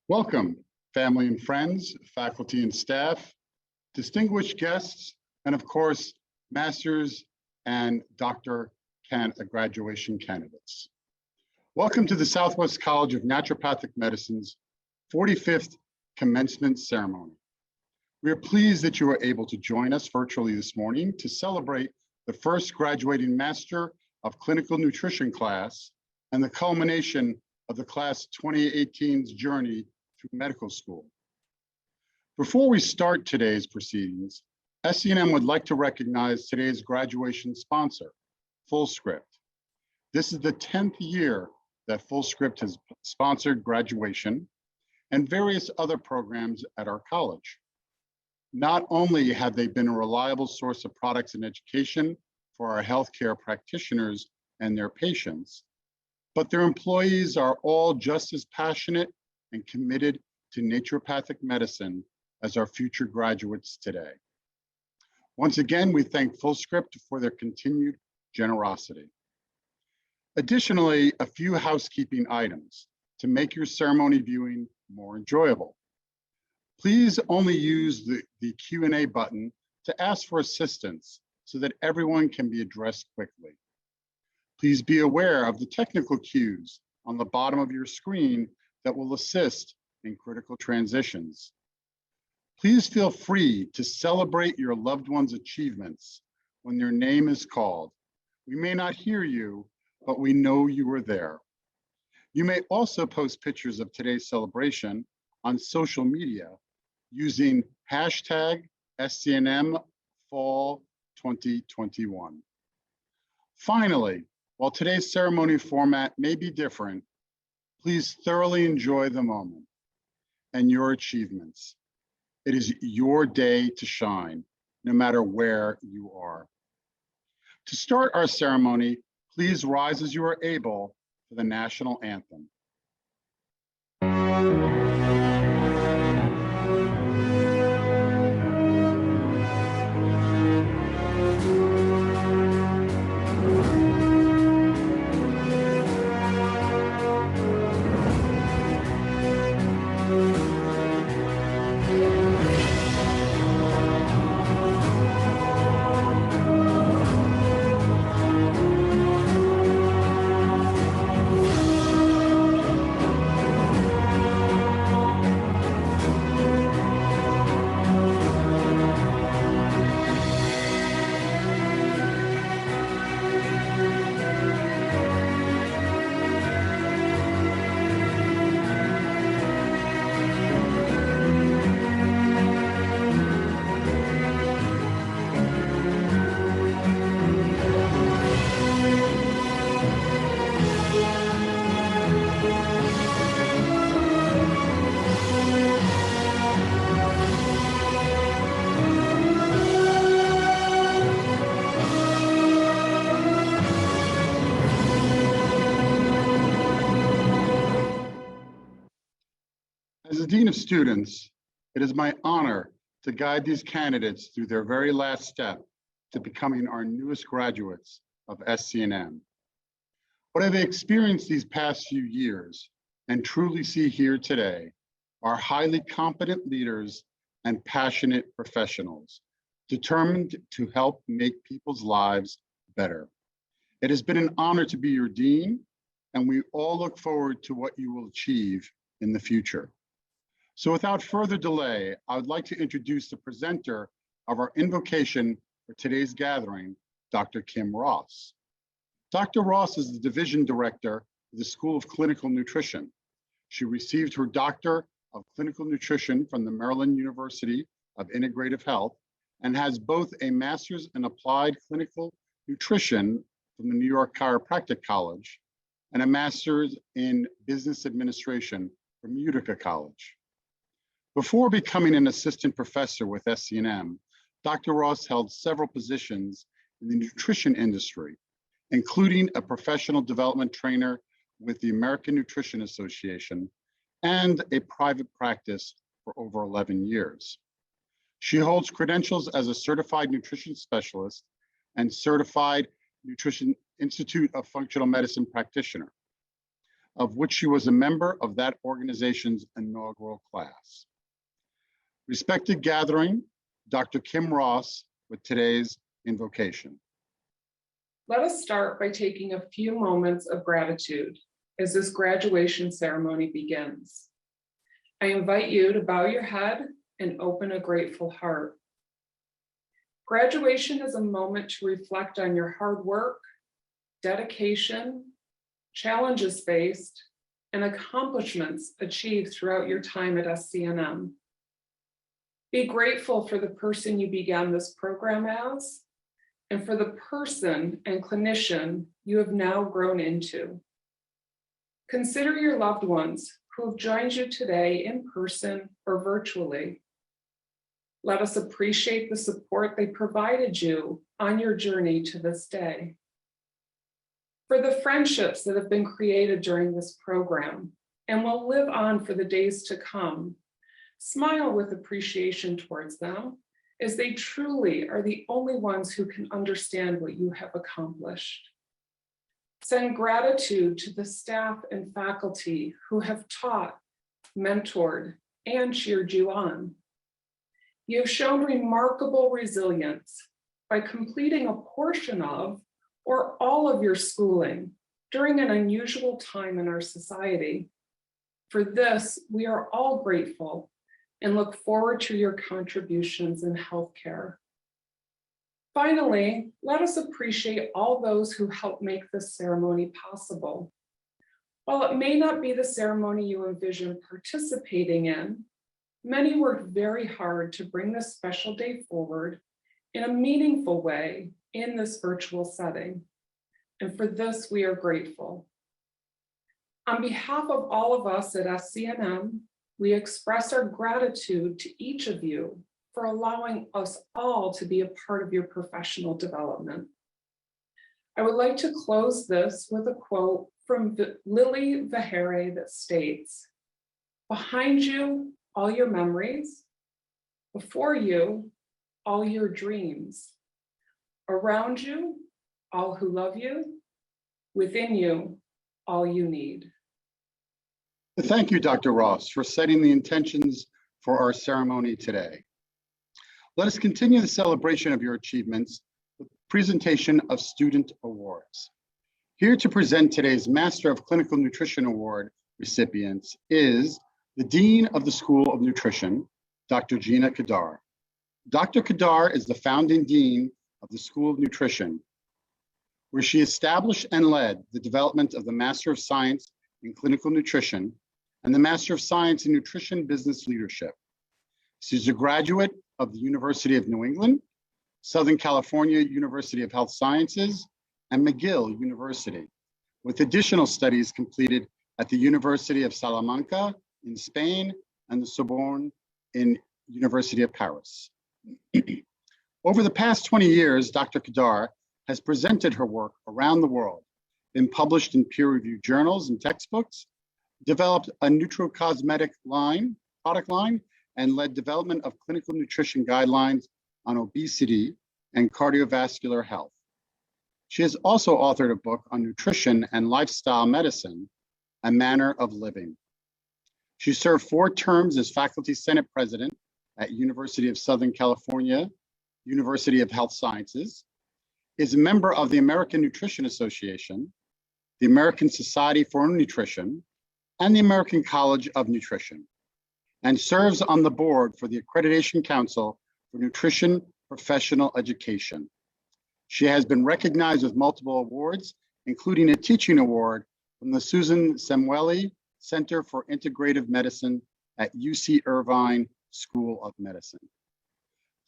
Welcome, family and friends, faculty and staff, distinguished guests, and of course, master's and doctor graduation candidates. Welcome to the Southwest College of Naturopathic Medicine's 45th Commencement Ceremony. We are pleased that you are able to join us virtually this morning to celebrate the first graduating Master of Clinical Nutrition class and the culmination of the class 2018's journey through medical school. Before we start today's proceedings, SCNM would like to recognize today's graduation sponsor, Fullscript. This is the 10th year that Fullscript has sponsored graduation and various other programs at our college. Not only have they been a reliable source of products and education for our healthcare practitioners and their patients, but their employees are all just as passionate and committed to naturopathic medicine as our future graduates today. Once again, we thank Fullscript for their continued generosity. Additionally, a few housekeeping items to make your ceremony viewing more enjoyable. Please only use the Q&A button to ask for assistance so that everyone can be addressed quickly. Please be aware of the technical cues on the bottom of your screen that will assist in critical transitions. Please feel free to celebrate your loved one's achievements when their name is called. We may not hear you, but we know you were there. You may also post pictures of today's celebration on social media using hashtag SCNM Fall 2021. Finally, while today's ceremony format may be different, please thoroughly enjoy the moment and your achievements. It is your day to shine, no matter where you are. To start our ceremony, please rise as you are able for the national anthem. As the Dean of Students, it is my honor to guide these candidates through their very last step to becoming our newest graduates of SCNM. What I've experienced these past few years and truly see here today are highly competent leaders and passionate professionals determined to help make people's lives better. It has been an honor to be your dean, and we all look forward to what you will achieve in the future. So without further delay, I would like to introduce the presenter of our invocation for today's gathering, Dr. Kim Ross. Dr. Ross is the Division Director of the School of Clinical Nutrition. She received her Doctor of Clinical Nutrition from the Maryland University of Integrative Health and has both a Master's in Applied Clinical Nutrition from the New York Chiropractic College and a Master's in Business Administration from Utica College. Before becoming an assistant professor with SCNM, Dr. Ross held several positions in the nutrition industry, including a professional development trainer with the American Nutrition Association and a private practice for over 11 years. She holds credentials as a certified nutrition specialist and certified Nutrition Institute of Functional Medicine practitioner. of which she was a member of that organization's inaugural class. Respected gathering, Dr. Kim Ross with today's invocation. Let us start by taking a few moments of gratitude as this graduation ceremony begins. I invite you to bow your head and open a grateful heart. Graduation is a moment to reflect on your hard work, dedication, challenges faced, and accomplishments achieved throughout your time at SCNM. Be grateful for the person you began this program as, and for the person and clinician you have now grown into. Consider your loved ones who have joined you today in person or virtually. Let us appreciate the support they provided you on your journey to this day. For the friendships that have been created during this program and will live on for the days to come, smile with appreciation towards them, as they truly are the only ones who can understand what you have accomplished. Send gratitude to the staff and faculty who have taught, mentored, and cheered you on. You have shown remarkable resilience by completing a portion of or all of your schooling during an unusual time in our society. For this, we are all grateful and look forward to your contributions in healthcare. Finally, let us appreciate all those who helped make this ceremony possible. While it may not be the ceremony you envision participating in, many worked very hard to bring this special day forward in a meaningful way in this virtual setting. And for this, we are grateful. On behalf of all of us at SCNM, we express our gratitude to each of you for allowing us all to be a part of your professional development. I would like to close this with a quote from Lily Vahere that states, "Behind you, all your memories. Before you, all your dreams. Around you, all who love you. Within you, all you need." Thank you, Dr. Ross, for setting the intentions for our ceremony today. Let us continue the celebration of your achievements with the presentation of student awards. Here to present today's Master of Clinical Nutrition Award recipients is the Dean of the School of Nutrition, Dr. Gina Kadar. Dr. Kadar is the founding Dean of the School of Nutrition, where she established and led the development of the Master of Science in Clinical Nutrition and the Master of Science in Nutrition Business Leadership. She's a graduate of the University of New England, Southern California University of Health Sciences, and McGill University, with additional studies completed at the University of Salamanca in Spain and the Sorbonne in University of Paris. Over the past 20 years, Dr. Kadar has presented her work around the world, been published in peer-reviewed journals and textbooks, developed a nutracosmetic product line, and led development of clinical nutrition guidelines on obesity and cardiovascular health. She has also authored a book on nutrition and lifestyle medicine, A Manner of Living. She served 4 terms as Faculty Senate President at University of Southern California, University of Health Sciences, is a member of the American Nutrition Association, the American Society for Nutrition, and the American College of Nutrition, and serves on the board for the Accreditation Council for Nutrition Professional Education. She has been recognized with multiple awards, including a teaching award from the Susan Samueli Center for Integrative Medicine at UC Irvine School of Medicine.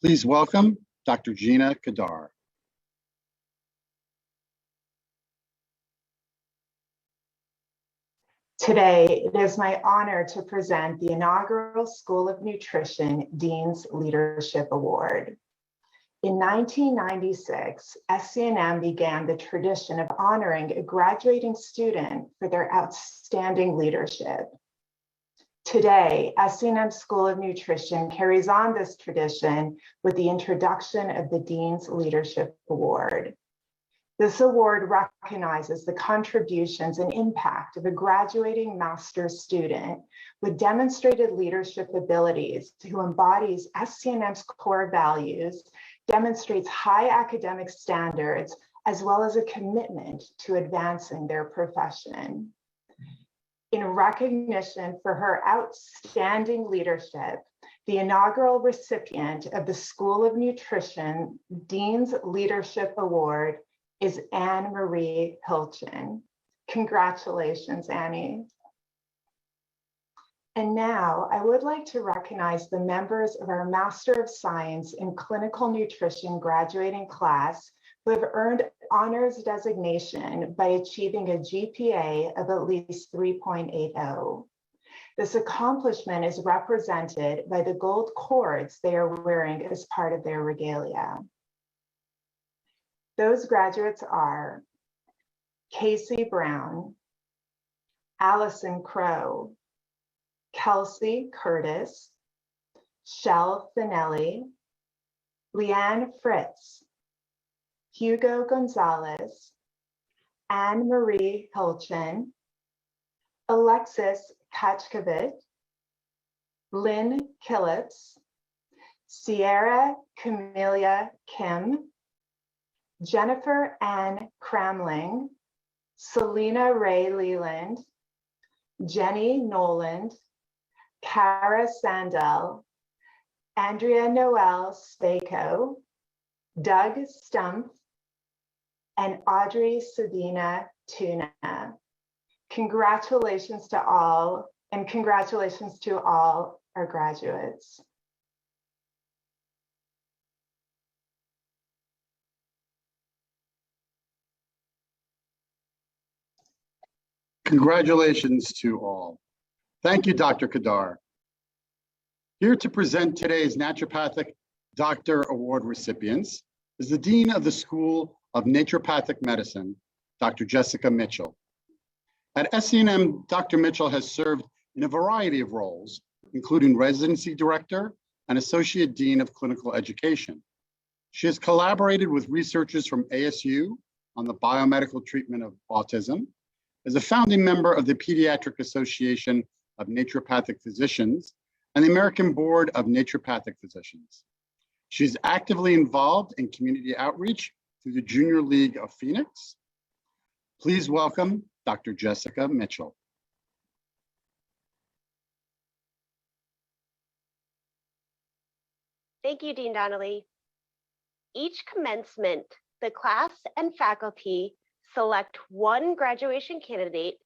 Please welcome Dr. Gina Kadar. Today, it is my honor to present the inaugural School of Nutrition Dean's Leadership Award. In 1996, SCNM began the tradition of honoring a graduating student for their outstanding leadership. Today, SCNM School of Nutrition carries on this tradition with the introduction of the Dean's Leadership Award. This award recognizes the contributions and impact of a graduating master's student with demonstrated leadership abilities who embodies SCNM's core values, demonstrates high academic standards, as well as a commitment to advancing their profession. In recognition for her outstanding leadership, the inaugural recipient of the School of Nutrition Dean's Leadership Award is Anne Marie Hilton. Congratulations, Annie. And now I would like to recognize the members of our Master of Science in Clinical Nutrition graduating class who have earned honors designation by achieving a GPA of at least 3.80. This accomplishment is represented by the gold cords they are wearing as part of their regalia. Those graduates are Casey Brown, Allison Crow, Kelsey Curtis, Shell Finelli, Leanne Fritz, Hugo Gonzalez, Anne Marie Hilton, Alexis Kachkovich, Lynn Killips, Sierra Camelia Kim, Jennifer Ann Cramling, Selena Ray Leland, Jenny Noland, Kara Sandell, Andrea Noel Spako, Doug Stump, and Audrey Sabina Tuna. Congratulations to all, and congratulations to all our graduates. Congratulations to all. Thank you, Dr. Kadar. Here to present today's Naturopathic Doctor Award recipients is the Dean of the School of Naturopathic Medicine, Dr. Jessica Mitchell. At SCNM, Dr. Mitchell has served in a variety of roles, including Residency Director and Associate Dean of Clinical Education. She has collaborated with researchers from ASU on the biomedical treatment of autism, as a founding member of the Pediatric Association of Naturopathic Physicians and the American Board of Naturopathic Physicians. She's actively involved in community outreach through the Junior League of Phoenix. Please welcome Dr. Jessica Mitchell. Thank you, Dean Donnelly. Each commencement, the class and faculty select one graduation candidate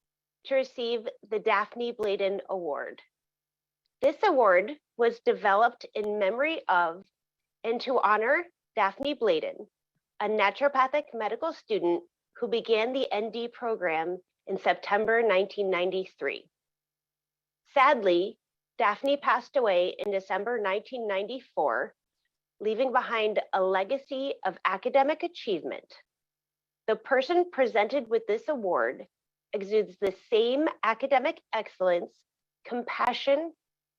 to receive the Daphne Bladen Award. This award was developed in memory of and to honor Daphne Bladen, a naturopathic medical student who began the ND program in September 1993. Sadly, Daphne passed away in December 1994, leaving behind a legacy of academic achievement. The person presented with this award exudes the same academic excellence, compassion,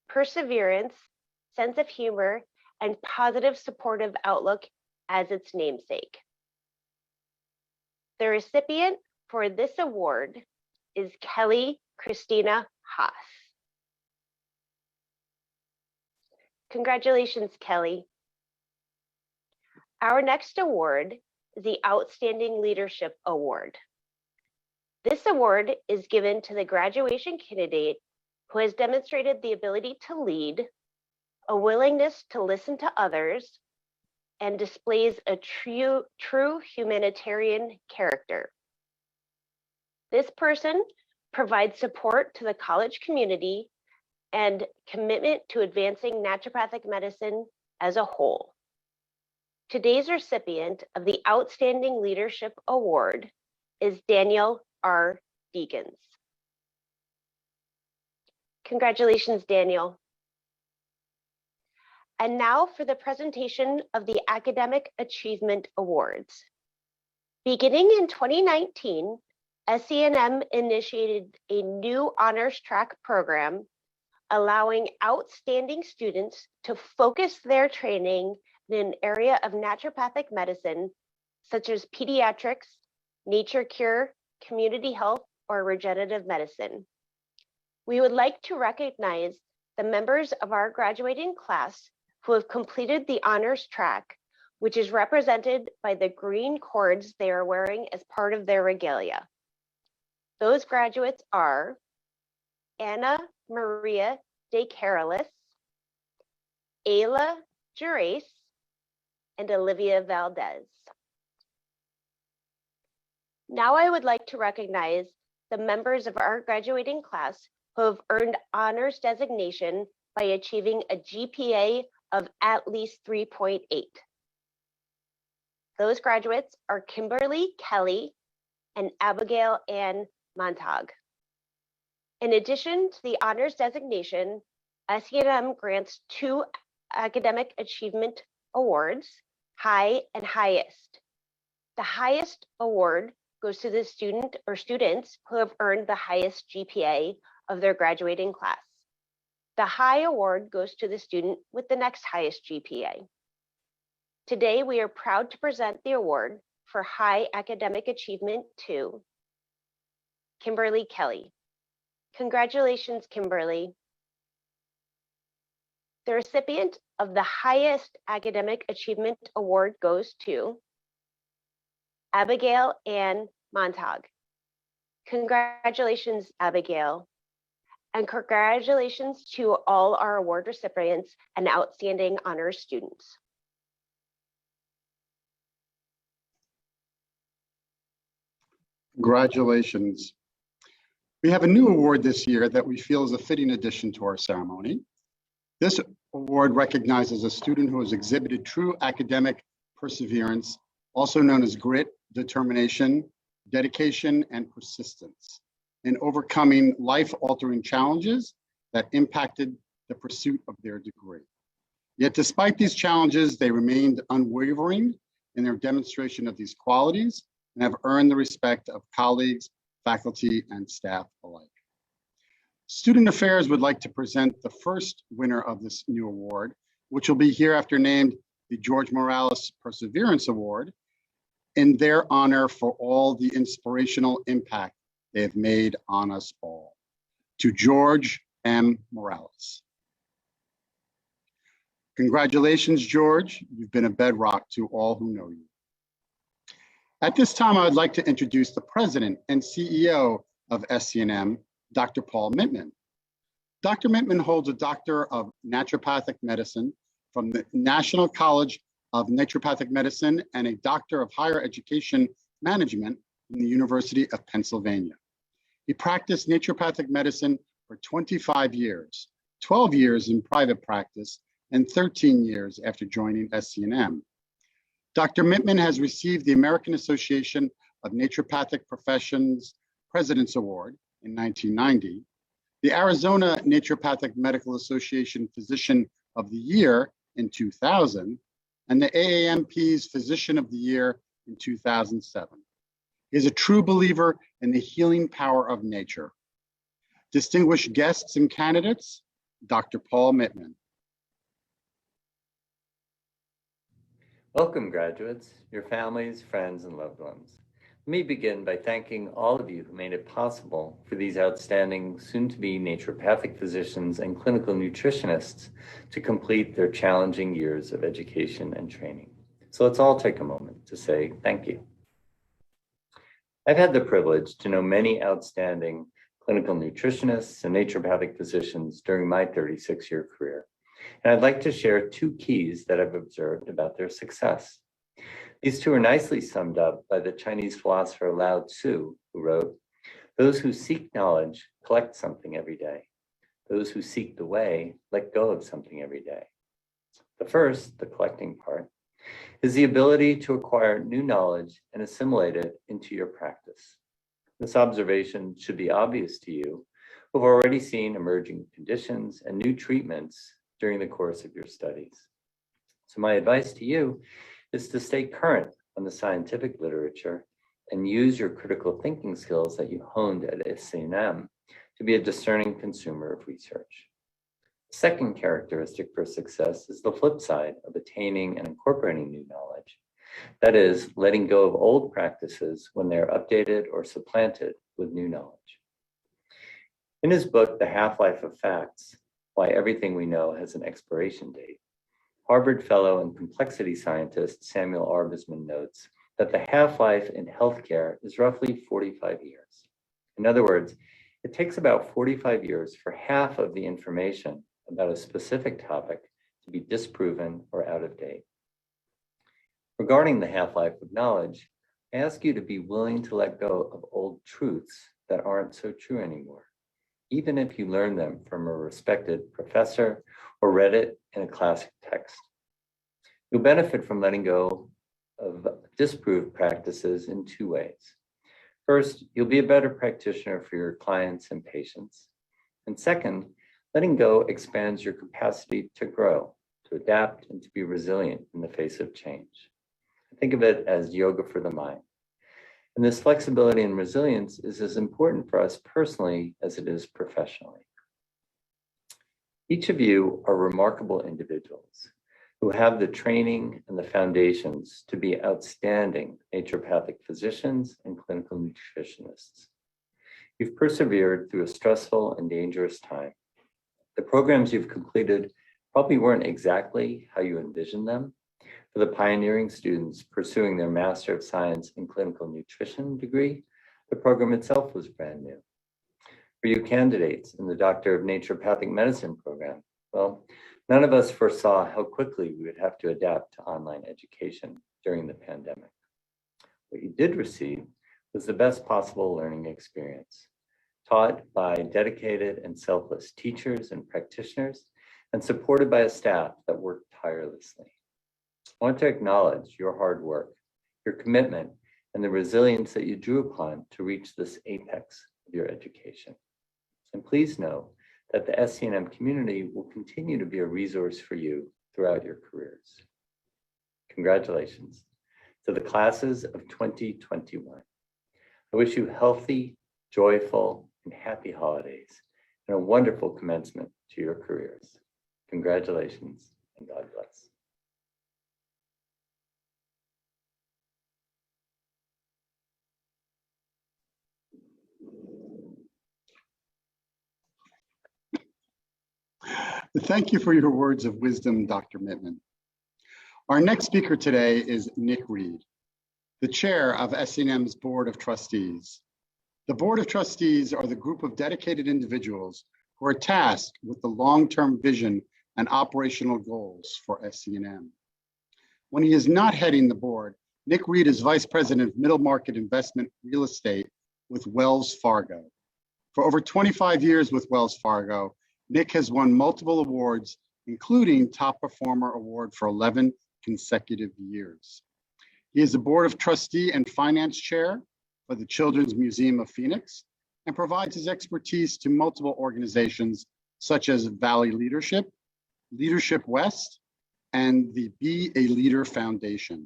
perseverance, sense of humor, and positive supportive outlook as its namesake. The recipient for this award is Kelly Christina Haas. Congratulations, Kelly. Our next award is the Outstanding Leadership Award. This award is given to the graduation candidate who has demonstrated the ability to lead, a willingness to listen to others, and displays a true humanitarian character. This person provides support to the college community and commitment to advancing naturopathic medicine as a whole. Today's recipient of the Outstanding Leadership Award is Daniel R. Deegans. Congratulations, Daniel. And now for the presentation of the Academic Achievement Awards. Beginning in 2019, SCNM initiated a new honors track program allowing outstanding students to focus their training in an area of naturopathic medicine, such as pediatrics nature cure, community health, or regenerative medicine. We would like to recognize the members of our graduating class who have completed the honors track, which is represented by the green cords they are wearing as part of their regalia. Those graduates are Anna Maria De Carolis, Ayla Gerace, and Olivia Valdez. Now I would like to recognize the members of our graduating class who have earned honors designation by achieving a GPA of at least 3.8. Those graduates are Kimberly Kelly and Abigail Ann Montag. In addition to the honors designation, SCNM grants 2 academic achievement awards, high and highest. The highest award goes to the student or students who have earned the highest GPA of their graduating class. The high award goes to the student with the next highest GPA. Today, we are proud to present the award for high academic achievement to Kimberly Kelly. Congratulations, Kimberly. The recipient of the highest academic achievement award goes to Abigail Ann Montag. Congratulations, Abigail. And congratulations to all our award recipients and outstanding honors students. Congratulations. We have a new award this year that we feel is a fitting addition to our ceremony. This award recognizes a student who has exhibited true academic perseverance, also known as grit, determination, dedication, and persistence in overcoming life-altering challenges that impacted the pursuit of their degree. Yet despite these challenges, they remained unwavering in their demonstration of these qualities and have earned the respect of colleagues, faculty, and staff alike. Student Affairs would like to present the first winner of this new award, which will be hereafter named the George Morales Perseverance Award, in their honor for all the inspirational impact they have made on us all. To George M. Morales. Congratulations, George. You've been a bedrock to all who know you. At this time, I would like to introduce the President and CEO of SCNM, Dr. Paul Mittman. Dr. Mittman holds a Doctor of Naturopathic Medicine from the National College of Naturopathic Medicine and a Doctor of Higher Education Management from the University of Pennsylvania. He practiced naturopathic medicine for 25 years, 12 years in private practice, and 13 years after joining SCNM. Dr. Mittman has received the American Association of Naturopathic Professions President's Award in 1990, the Arizona Naturopathic Medical Association Physician of the Year in 2000, and the AAMP's Physician of the Year in 2007. He is a true believer in the healing power of nature. Distinguished guests and candidates, Dr. Paul Mittman. Welcome, graduates, your families, friends, and loved ones. Let me begin by thanking all of you who made it possible for these outstanding, soon-to-be naturopathic physicians and clinical nutritionists to complete their challenging years of education and training. So let's all take a moment to say thank you. I've had the privilege to know many outstanding clinical nutritionists and naturopathic physicians during my 36-year career. And I'd like to share 2 keys that I've observed about their success. These 2 are nicely summed up by the Chinese philosopher Lao Tzu, who wrote, "Those who seek knowledge collect something every day. Those who seek the way let go of something every day." The first, the collecting part, is the ability to acquire new knowledge and assimilate it into your practice. This observation should be obvious to you who have already seen emerging conditions and new treatments during the course of your studies. So my advice to you is to stay current on the scientific literature and use your critical thinking skills that you honed at SCNM to be a discerning consumer of research. The second characteristic for success is the flip side of attaining and incorporating new knowledge, That is, letting go of old practices when they're updated or supplanted with new knowledge. In his book, The Half-Life of Facts, Why Everything We Know Has an Expiration Date, Harvard fellow and complexity scientist Samuel Arbesman notes that the half-life in healthcare is roughly 45 years. In other words, it takes about 45 years for half of the information about a specific topic to be disproven or out of date. Regarding the half-life of knowledge, I ask you to be willing to let go of old truths that aren't so true anymore, even if you learned them from a respected professor or read it in a classic text. You'll benefit from letting go of disproved practices in two ways. First, you'll be a better practitioner for your clients and patients. And second, letting go expands your capacity to grow, to adapt, and to be resilient in the face of change. Think of it as yoga for the mind. And this flexibility and resilience is as important for us personally as it is professionally. Each of you are remarkable individuals who have the training and the foundations to be outstanding naturopathic physicians and clinical nutritionists. You've persevered through a stressful and dangerous time. The programs you've completed probably weren't exactly how you envisioned them. For the pioneering students pursuing their Master of Science in Clinical Nutrition degree, the program itself was brand new. For you candidates in the Doctor of Naturopathic Medicine program, well, none of us foresaw how quickly we would have to adapt to online education during the pandemic. What you did receive was the best possible learning experience, taught by dedicated and selfless teachers and practitioners, and supported by a staff that worked tirelessly. I want to acknowledge your hard work, your commitment, and the resilience that you drew upon to reach this apex of your education. And please know that the SCNM community will continue to be a resource for you throughout your careers. Congratulations to the classes of 2021. I wish you healthy, joyful, and happy holidays and a wonderful commencement to your careers. Congratulations and God bless. Thank you for your words of wisdom, Dr. Mittman. Our next speaker today is Nick Reed, the chair of SCNM's Board of Trustees. The Board of Trustees are the group of dedicated individuals who are tasked with the long-term vision and operational goals for SCNM. When he is not heading the board, Nick Reed is Vice President of Middle Market Investment Real Estate with Wells Fargo. For over 25 years with Wells Fargo, Nick has won multiple awards, including Top Performer Award for 11 consecutive years. He is the Board of Trustee and Finance Chair for the Children's Museum of Phoenix and provides his expertise to multiple organizations such as Valley Leadership, Leadership West, and the Be a Leader Foundation.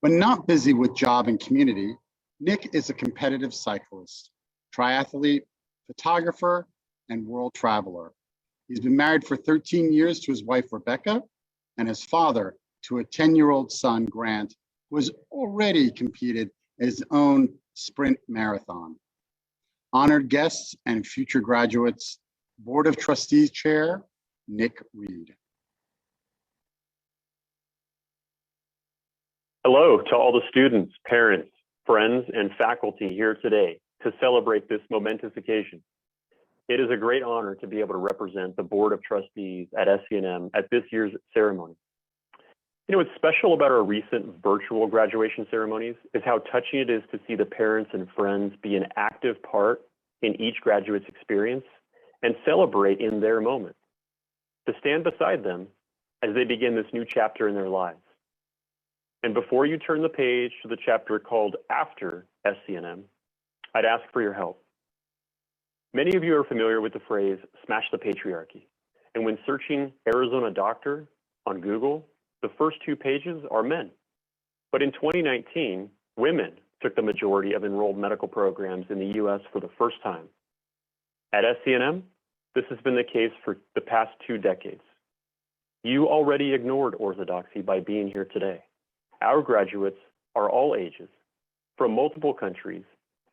When not busy with job and community, Nick is a competitive cyclist, triathlete, photographer, and world traveler. He's been married for 13 years to his wife, Rebecca, and his father to a 10-year-old son, Grant, who has already competed in his own sprint marathon. Honored guests and future graduates, Board of Trustees Chair, Nick Reed. Hello to all the students, parents, friends, and faculty here today to celebrate this momentous occasion. It is a great honor to be able to represent the Board of Trustees at SCNM at this year's ceremony. You know, what's special about our recent virtual graduation ceremonies is how touching it is to see the parents and friends be an active part in each graduate's experience and celebrate in their moment, to stand beside them as they begin this new chapter in their lives. And before you turn the page to the chapter called After SCNM, I'd ask for your help. Many of you are familiar with the phrase, smash the patriarchy. And when searching Arizona doctor on Google, the first 2 pages are men. But in 2019, women took the majority of enrolled medical programs in the US for the first time. At SCNM, this has been the case for the past 2 decades. You already ignored orthodoxy by being here today, Our graduates are all ages, from multiple countries,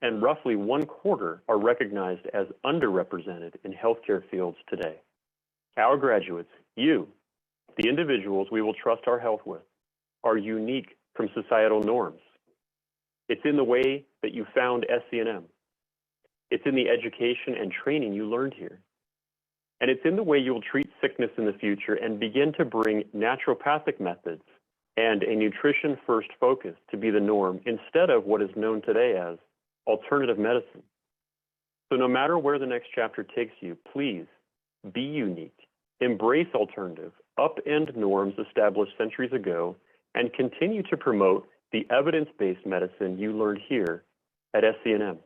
and roughly 1/4 are recognized as underrepresented in healthcare fields today. Our graduates, you, the individuals we will trust our health with, are unique from societal norms. It's in the way that you found SCNM. It's in the education and training you learned here. And it's in the way you will treat sickness in the future and begin to bring naturopathic methods and a nutrition-first focus to be the norm instead of what is known today as alternative medicine. So no matter where the next chapter takes you, please be unique, embrace alternative, upend norms established centuries ago, and continue to promote the evidence-based medicine you learned here at SCNM.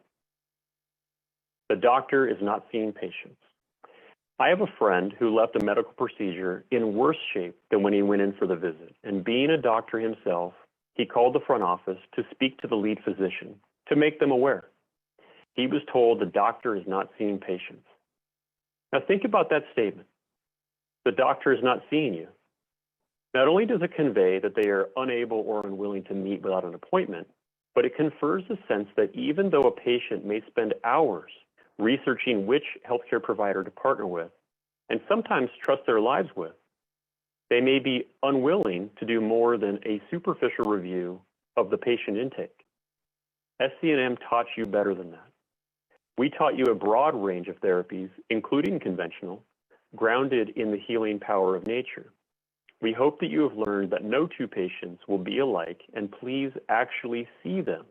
The doctor is not seeing patients. I have a friend who left a medical procedure in worse shape than when he went in for the visit. And being a doctor himself, he called the front office to speak to the lead physician to make them aware. He was told the doctor is not seeing patients. Now think about that statement. The doctor is not seeing you. Not only does it convey that they are unable or unwilling to meet without an appointment, but it confers a sense that even though a patient may spend hours researching which healthcare provider to partner with, and sometimes trust their lives with, they may be unwilling to do more than a superficial review of the patient intake. SCNM taught you better than that. We taught you a broad range of therapies, including conventional, grounded in the healing power of nature. We hope that you have learned that no two patients will be alike, and please actually see them.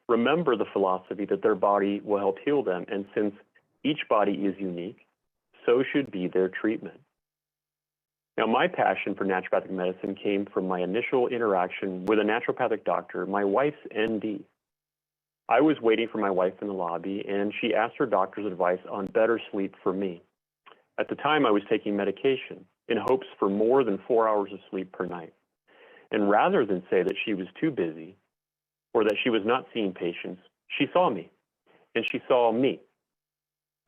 Remember the philosophy that their body will help heal them, and since each body is unique, so should be their treatment. Now, my passion for naturopathic medicine came from my initial interaction with a naturopathic doctor, my wife's ND. I was waiting for my wife in the lobby, and she asked her doctor's advice on better sleep for me. At the time, I was taking medication in hopes for more than 4 hours of sleep per night. And rather than say that she was too busy, or that she was not seeing patients, she saw me, and she saw me.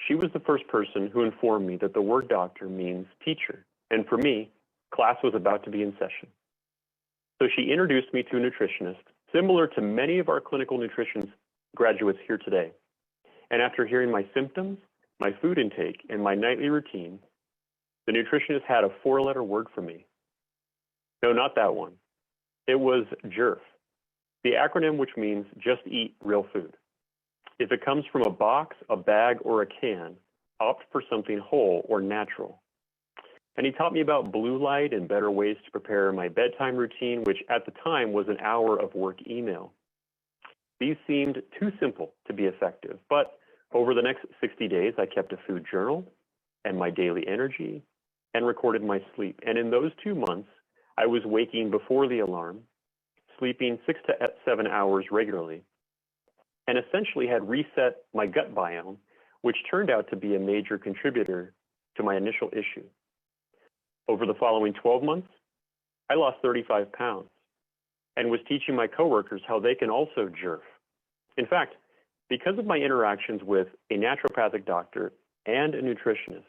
She was the first person who informed me that the word doctor means teacher, and for me, class was about to be in session. So she introduced me to a nutritionist, similar to many of our clinical nutrition graduates here today. And after hearing my symptoms, my food intake, and my nightly routine, the nutritionist had a 4-letter word for me. No, not that one. It was JERF. The acronym which means just eat real food. If it comes from a box, a bag, or a can, opt for something whole or natural. And he taught me about blue light and better ways to prepare my bedtime routine, which at the time was an hour of work email. These seemed too simple to be effective, but over the next 60 days, I kept a food journal and my daily energy and recorded my sleep. And in those 2 months, I was waking before the alarm, sleeping 6 to 7 hours regularly, and essentially had reset my gut biome, which turned out to be a major contributor to my initial issue. Over the following 12 months, I lost 35 pounds and was teaching my coworkers how they can also JERF. In fact, because of my interactions with a naturopathic doctor and a nutritionist,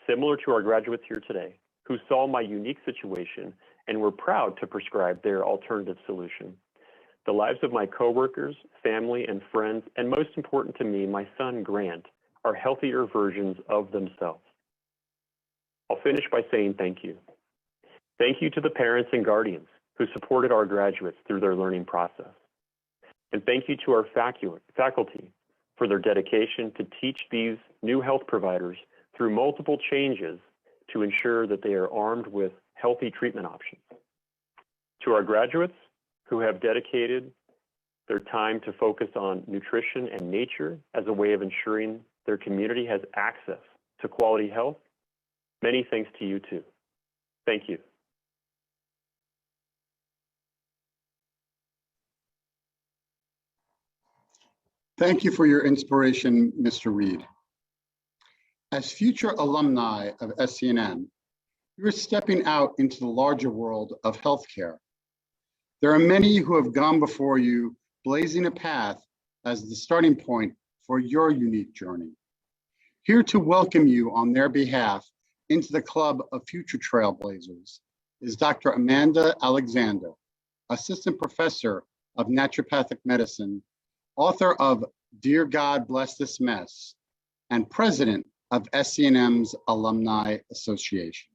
similar to our graduates here today, who saw my unique situation and were proud to prescribe their alternative solution, the lives of my coworkers, family, and friends, and most important to me, my son Grant, are healthier versions of themselves. I'll finish by saying thank you. Thank you to the parents and guardians who supported our graduates through their learning process. And thank you to our faculty for their dedication to teach these new health providers through multiple changes to ensure that they are armed with healthy treatment options. To our graduates who have dedicated their time to focus on nutrition and nature as a way of ensuring their community has access to quality health, many thanks to you too. Thank you. Thank you for your inspiration, Mr. Reed. As future alumni of SCNM, you're stepping out into the larger world of healthcare. There are many who have gone before you, blazing a path as the starting point for your unique journey. Here to welcome you on their behalf into the club of future trailblazers is Dr. Amanda Alexander, Assistant Professor of Naturopathic Medicine, author of Dear God Bless This Mess, and President of SCNM's Alumni Association.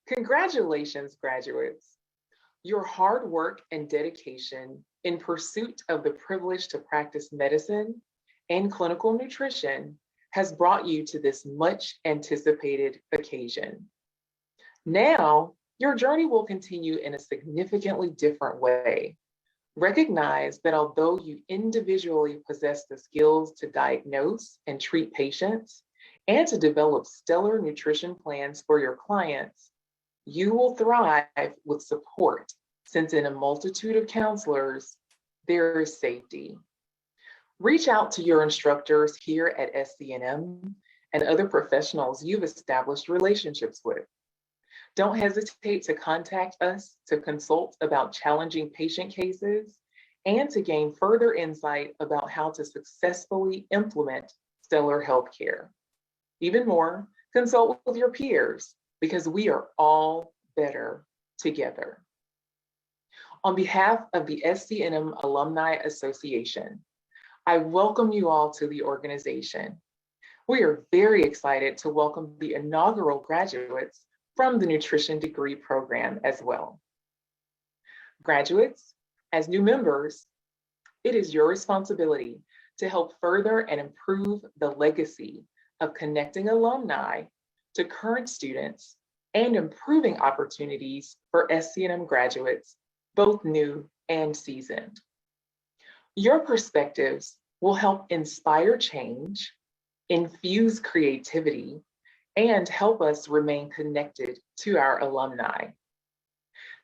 Congratulations, graduates. Your hard work and dedication in pursuit of the privilege to practice medicine and clinical nutrition has brought you to this much anticipated occasion. Now, your journey will continue in a significantly different way. Recognize that although you individually possess the skills to diagnose and treat patients and to develop stellar nutrition plans for your clients, you will thrive with support, since in a multitude of counselors, there is safety. Reach out to your instructors here at SCNM and other professionals you've established relationships with. Don't hesitate to contact us to consult about challenging patient cases and to gain further insight about how to successfully implement stellar healthcare. Even more, consult with your peers, because we are all better together. On behalf of the SCNM Alumni Association, I welcome you all to the organization. We are very excited to welcome the inaugural graduates from the nutrition degree program as well. Graduates, as new members, it is your responsibility to help further and improve the legacy of connecting alumni to current students and improving opportunities for SCNM graduates, both new and seasoned. Your perspectives will help inspire change, infuse creativity, and help us remain connected to our alumni.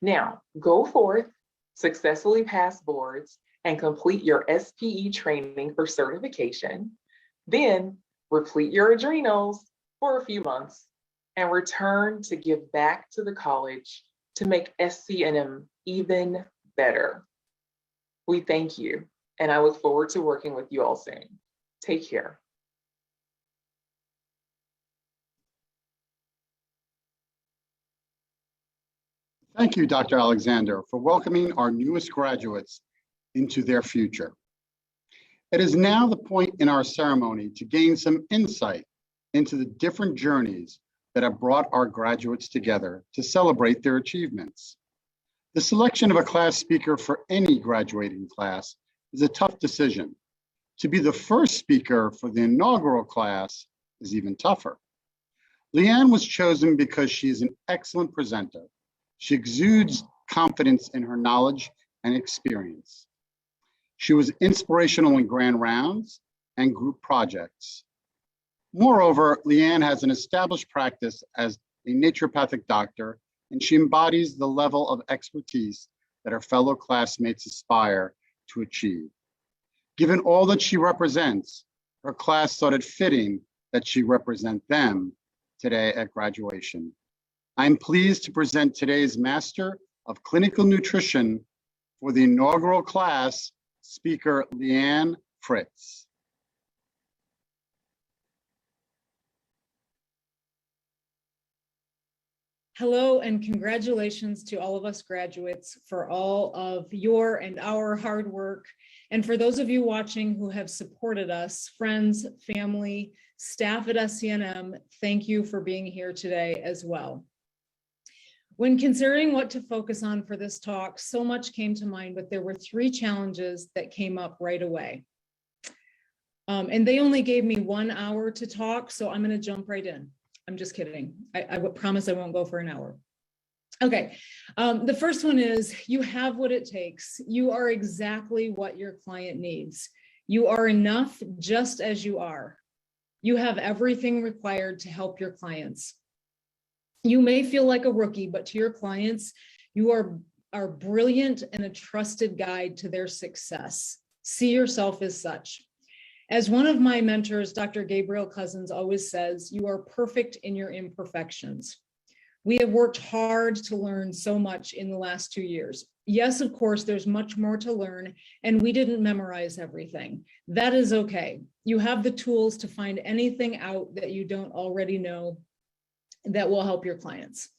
Now, go forth, successfully pass boards, and complete your SPE training for certification. Then, replete your adrenals for a few months and return to give back to the college to make SCNM even better. We thank you, and I look forward to working with you all soon. Take care. Thank you, Dr. Alexander, for welcoming our newest graduates into their future. It is now the point in our ceremony to gain some insight into the different journeys that have brought our graduates together to celebrate their achievements. The selection of a class speaker for any graduating class is a tough decision. To be the first speaker for the inaugural class is even tougher. Leanne was chosen because she is an excellent presenter. She exudes confidence in her knowledge and experience. She was inspirational in grand rounds and group projects. Moreover, Leanne has an established practice as a naturopathic doctor, and she embodies the level of expertise that her fellow classmates aspire to achieve. Given all that she represents, her class thought it fitting that she represent them today at graduation. I'm pleased to present today's Master of Clinical Nutrition for the inaugural class, Speaker Leanne Fritz. Hello and congratulations to all of us graduates for all of your and our hard work. And for those of you watching who have supported us, friends, family, staff at SCNM, thank you for being here today as well. When considering what to focus on for this talk, so much came to mind, but there were three challenges that came up right away. And they only gave me 1 hour to talk, so I'm going to jump right in. I'm just kidding. I promise I won't go for an hour. Okay, the first one is you have what it takes. You are exactly what your client needs. You are enough just as you are. You have everything required to help your clients. You may feel like a rookie, but to your clients, you are brilliant and a trusted guide to their success. See yourself as such. As one of my mentors, Dr. Gabriel Cousins, always says, you are perfect in your imperfections. We have worked hard to learn so much in the last 2 years. Yes, of course, there's much more to learn, and we didn't memorize everything. That is okay. You have the tools to find anything out that you don't already know that will help your clients.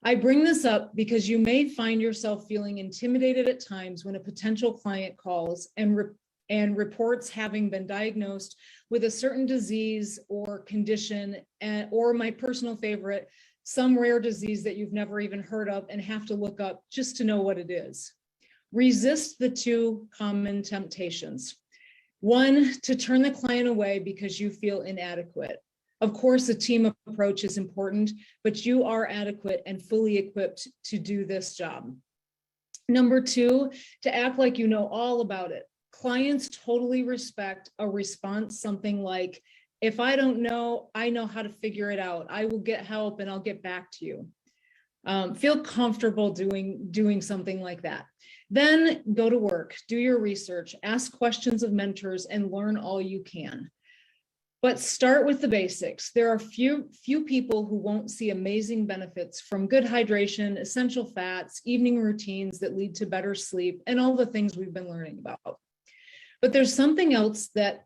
I bring this up because you may find yourself feeling intimidated at times when a potential client calls and reports having been diagnosed with a certain disease or condition, or my personal favorite, some rare disease that you've never even heard of and have to look up just to know what it is. Resist the two common temptations. One, to turn the client away because you feel inadequate. Of course, a team approach is important, but you are adequate and fully equipped to do this job. Number two, to act like you know all about it. Clients totally respect a response, something like, if I don't know, I know how to figure it out. I will get help and I'll get back to you. Feel comfortable doing something like that. Then go to work, do your research, ask questions of mentors, and learn all you can. But start with the basics. There are few people who won't see amazing benefits from good hydration, essential fats, evening routines that lead to better sleep, and all the things we've been learning about. But there's something else that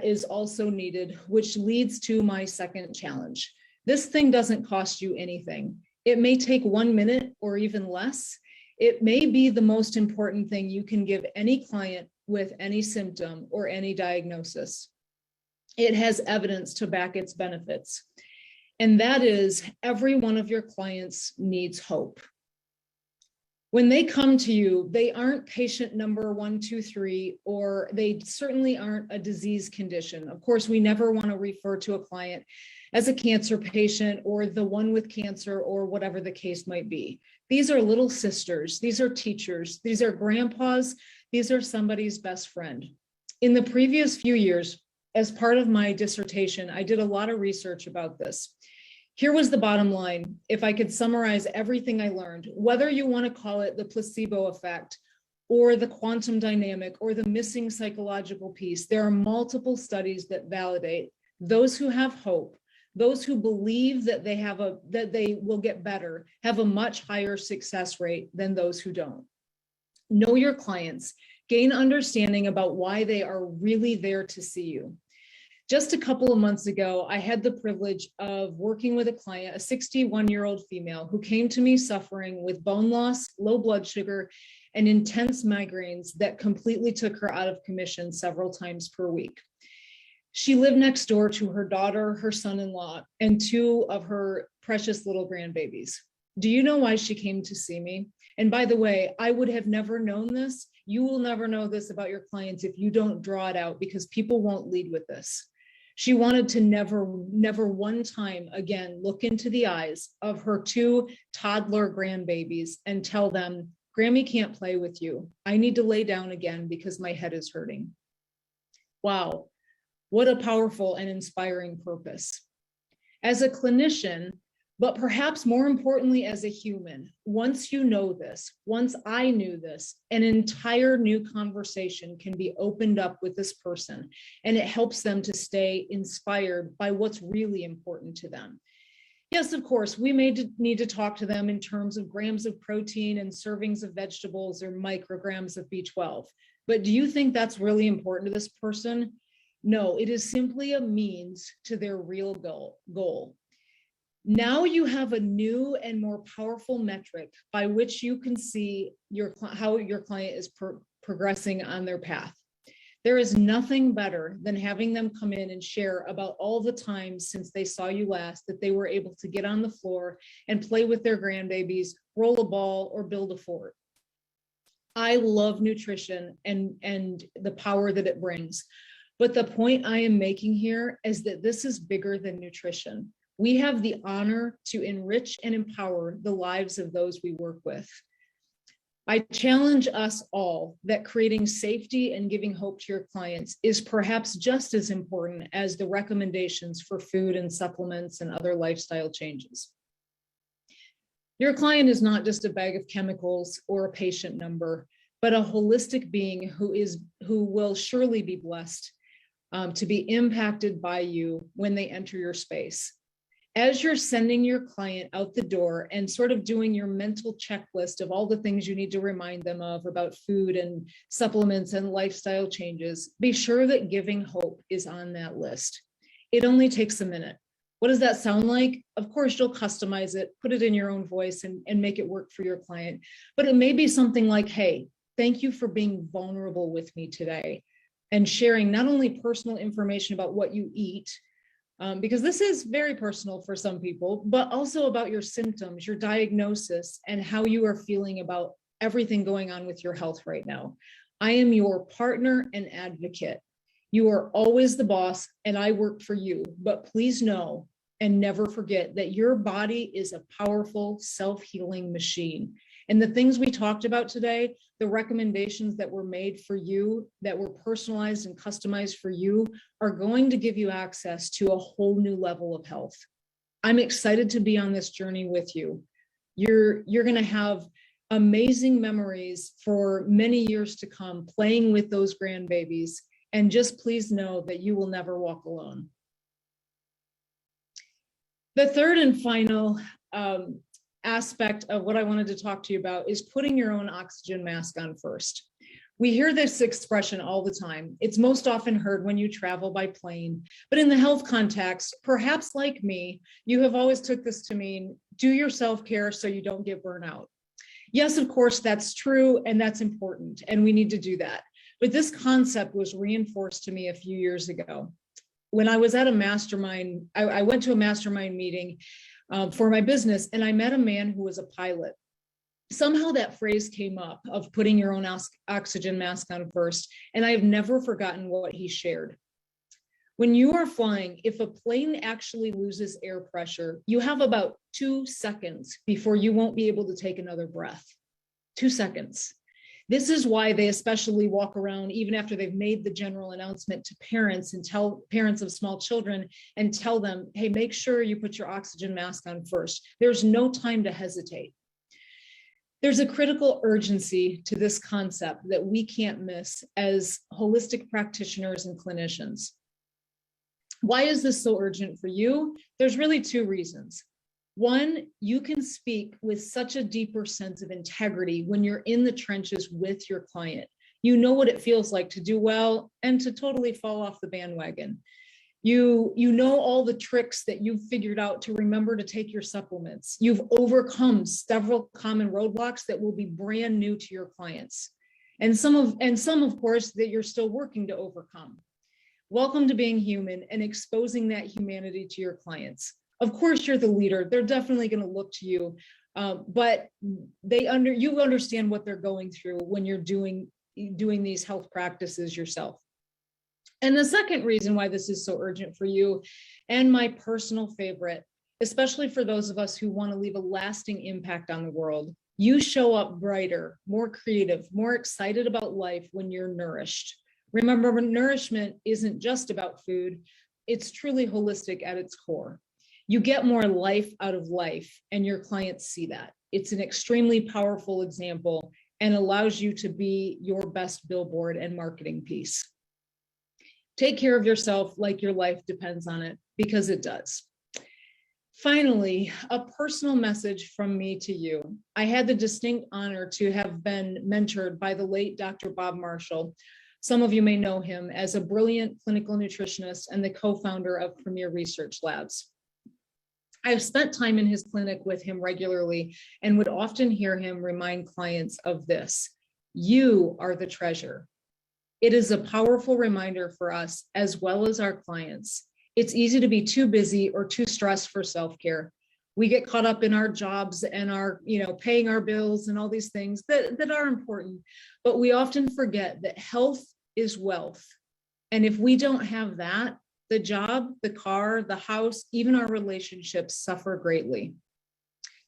is also needed, which leads to my second challenge. This thing doesn't cost you anything. It may take 1 minute or even less. It may be the most important thing you can give any client with any symptom or any diagnosis. It has evidence to back its benefits. And that is, every one of your clients needs hope. When they come to you, they aren't patient number 1, 2, 3, or they certainly aren't a disease condition. Of course, we never want to refer to a client as a cancer patient or the one with cancer or whatever the case might be. These are little sisters. These are teachers. These are grandpas. These are somebody's best friend. In the previous few years, as part of my dissertation, I did a lot of research about this. Here was the bottom line. If I could summarize everything I learned, whether you want to call it the placebo effect or the quantum dynamic or the missing psychological piece, there are multiple studies that validate those who have hope, those who believe that they will get better, have a much higher success rate than those who don't. Know your clients, gain understanding about why they are really there to see you. Just a couple of months ago, I had the privilege of working with a client, a 61-year-old female who came to me suffering with bone loss, low blood sugar, and intense migraines that completely took her out of commission several times per week. She lived next door to her daughter, her son-in-law, and 2 of her precious little grandbabies. Do you know why she came to see me? And by the way, I would have never known this. You will never know this about your clients if you don't draw it out, because people won't lead with this. She wanted to never one time again look into the eyes of her 2 toddler grandbabies and tell them, Grammy can't play with you. I need to lay down again because my head is hurting. Wow, what a powerful and inspiring purpose. As a clinician, but perhaps more importantly as a human, once you know this, once I knew this, an entire new conversation can be opened up with this person, and it helps them to stay inspired by what's really important to them. Yes, of course, we may need to talk to them in terms of grams of protein and servings of vegetables or micrograms of B12. But do you think that's really important to this person? No, it is simply a means to their real goal. Now you have a new and more powerful metric by which you can see how your client is progressing on their path. There is nothing better than having them come in and share about all the times since they saw you last that they were able to get on the floor and play with their grandbabies, roll a ball, or build a fort. I love nutrition and the power that it brings. But the point I am making here is that this is bigger than nutrition. We have the honor to enrich and empower the lives of those we work with. I challenge us all that creating safety and giving hope to your clients is perhaps just as important as the recommendations for food and supplements and other lifestyle changes. Your client is not just a bag of chemicals or a patient number, but a holistic being who will surely be blessed to be impacted by you when they enter your space. As you're sending your client out the door and sort of doing your mental checklist of all the things you need to remind them of about food and supplements and lifestyle changes, be sure that giving hope is on that list. It only takes a minute. What does that sound like? Of course, you'll customize it, put it in your own voice and make it work for your client. But it may be something like, hey, thank you for being vulnerable with me today and sharing not only personal information about what you eat, because this is very personal for some people, but also about your symptoms, your diagnosis, and how you are feeling about everything going on with your health right now. I am your partner and advocate. You are always the boss and I work for you, but please know and never forget that your body is a powerful self-healing machine. And the things we talked about today, the recommendations that were made for you, that were personalized and customized for you, are going to give you access to a whole new level of health. I'm excited to be on this journey with you. You're going to have amazing memories for many years to come, playing with those grandbabies. And just please know that you will never walk alone. The third and final aspect of what I wanted to talk to you about is putting your own oxygen mask on first. We hear this expression all the time. It's most often heard when you travel by plane, but in the health context, perhaps like me, you have always took this to mean do your self-care so you don't get burnout. Yes, of course, that's true and that's important, and we need to do that. But this concept was reinforced to me a few years ago. When I was at a mastermind, I went to a mastermind meeting for my business, and I met a man who was a pilot. Somehow that phrase came up of putting your own oxygen mask on first, and I have never forgotten what he shared. When you are flying, if a plane actually loses air pressure, you have about 2 seconds before you won't be able to take another breath. 2 seconds. This is why they especially walk around even after they've made the general announcement to parents and tell parents of small children and tell them, hey, make sure you put your oxygen mask on first. There's no time to hesitate. There's a critical urgency to this concept that we can't miss as holistic practitioners and clinicians. Why is this so urgent for you? There's really 2 reasons. One, you can speak with such a deeper sense of integrity when you're in the trenches with your client. You know what it feels like to do well and to totally fall off the bandwagon. You know all the tricks that you've figured out to remember to take your supplements. You've overcome several common roadblocks that will be brand new to your clients. And some of course, that you're still working to overcome. Welcome to being human and exposing that humanity to your clients. Of course, you're the leader. They're definitely going to look to you, but you understand what they're going through when you're doing these health practices yourself. And the second reason why this is so urgent for you, and my personal favorite, especially for those of us who want to leave a lasting impact on the world, you show up brighter, more creative, more excited about life when you're nourished. Remember, nourishment isn't just about food. It's truly holistic at its core. You get more life out of life, and your clients see that. It's an extremely powerful example and allows you to be your best billboard and marketing piece. Take care of yourself like your life depends on it, because it does. Finally, a personal message from me to you. I had the distinct honor to have been mentored by the late Dr. Bob Marshall. Some of you may know him as a brilliant clinical nutritionist and the co-founder of Premier Research Labs. I've spent time in his clinic with him regularly and would often hear him remind clients of this: you are the treasure. It is a powerful reminder for us as well as our clients. It's easy to be too busy or too stressed for self-care. We get caught up in our jobs and our, paying our bills and all these things that are important, but we often forget that health is wealth. And if we don't have that, the job, the car, the house, even our relationships suffer greatly.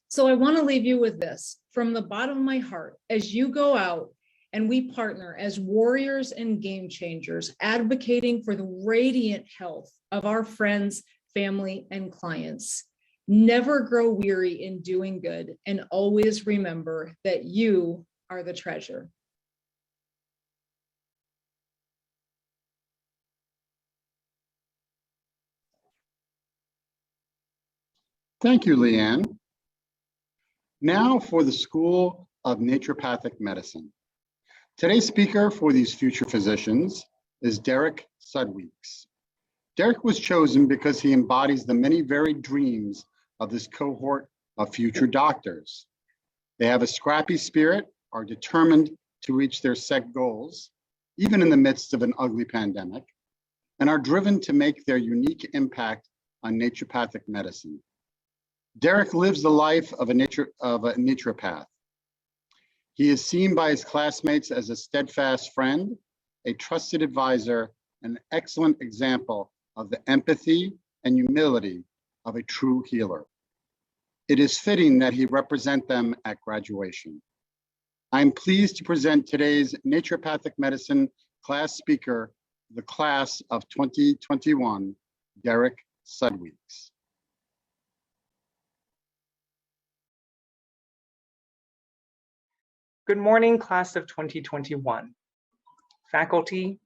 So I want to leave you with this from the bottom of my heart. As you go out and we partner as warriors and game changers, advocating for the radiant health of our friends, family, and clients, never grow weary in doing good, and always remember that you are the treasure. Thank you, Leanne. Now for the School of Naturopathic Medicine. Today's speaker for these future physicians is Derrick Sudweek. Derrick was chosen because he embodies the many varied dreams of this cohort of future doctors. They have a scrappy spirit, are determined to reach their set goals, even in the midst of an ugly pandemic, and are driven to make their unique impact on naturopathic medicine. Derrick lives the life of a naturopath. He is seen by his classmates as a steadfast friend, a trusted advisor, and an excellent example of the empathy and humility of a true healer. It is fitting that he represent them at graduation. I'm pleased to present today's naturopathic medicine class speaker, the class of 2021, Derrick Sudweek. Good morning, class of 2021, faculty,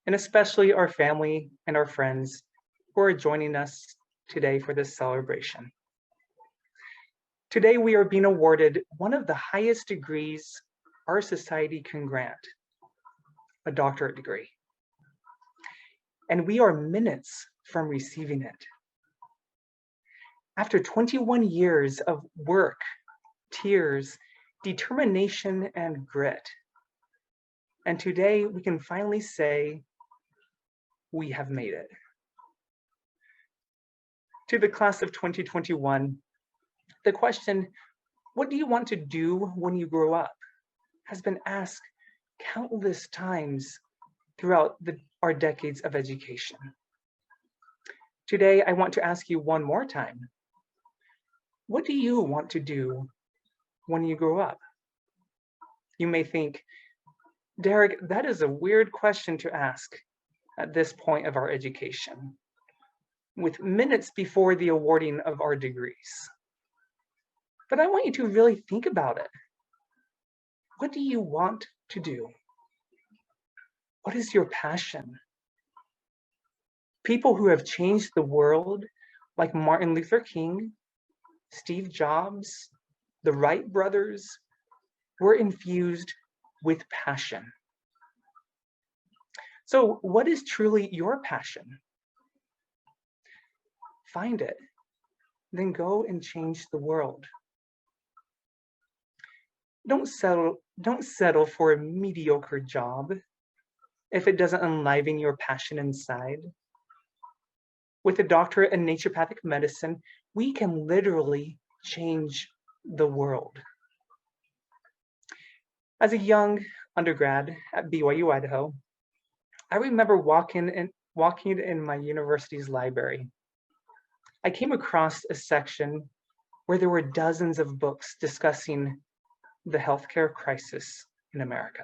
and especially our family and our friends who are joining us today for this celebration. Today, we are being awarded one of the highest degrees our society can grant, a doctorate degree. And we are minutes from receiving it. After 21 years of work, tears, determination, and grit. And today we can finally say, we have made it. To the class of 2021, the question, what do you want to do when you grow up, has been asked countless times throughout our decades of education. Today, I want to ask you one more time, what do you want to do when you grow up? You may think, Derrick, that is a weird question to ask at this point of our education, with minutes before the awarding of our degrees. But I want you to really think about it. What do you want to do? What is your passion? People who have changed the world, like Martin Luther King, Steve Jobs, the Wright brothers, were infused with passion. So what is truly your passion? Find it, then go and change the world. Don't settle for a mediocre job if it doesn't enliven your passion inside. With a doctorate in naturopathic medicine, we can literally change the world. As a young undergrad at BYU, Idaho, I remember walking in my university's library. I came across a section where there were dozens of books discussing the healthcare crisis in America.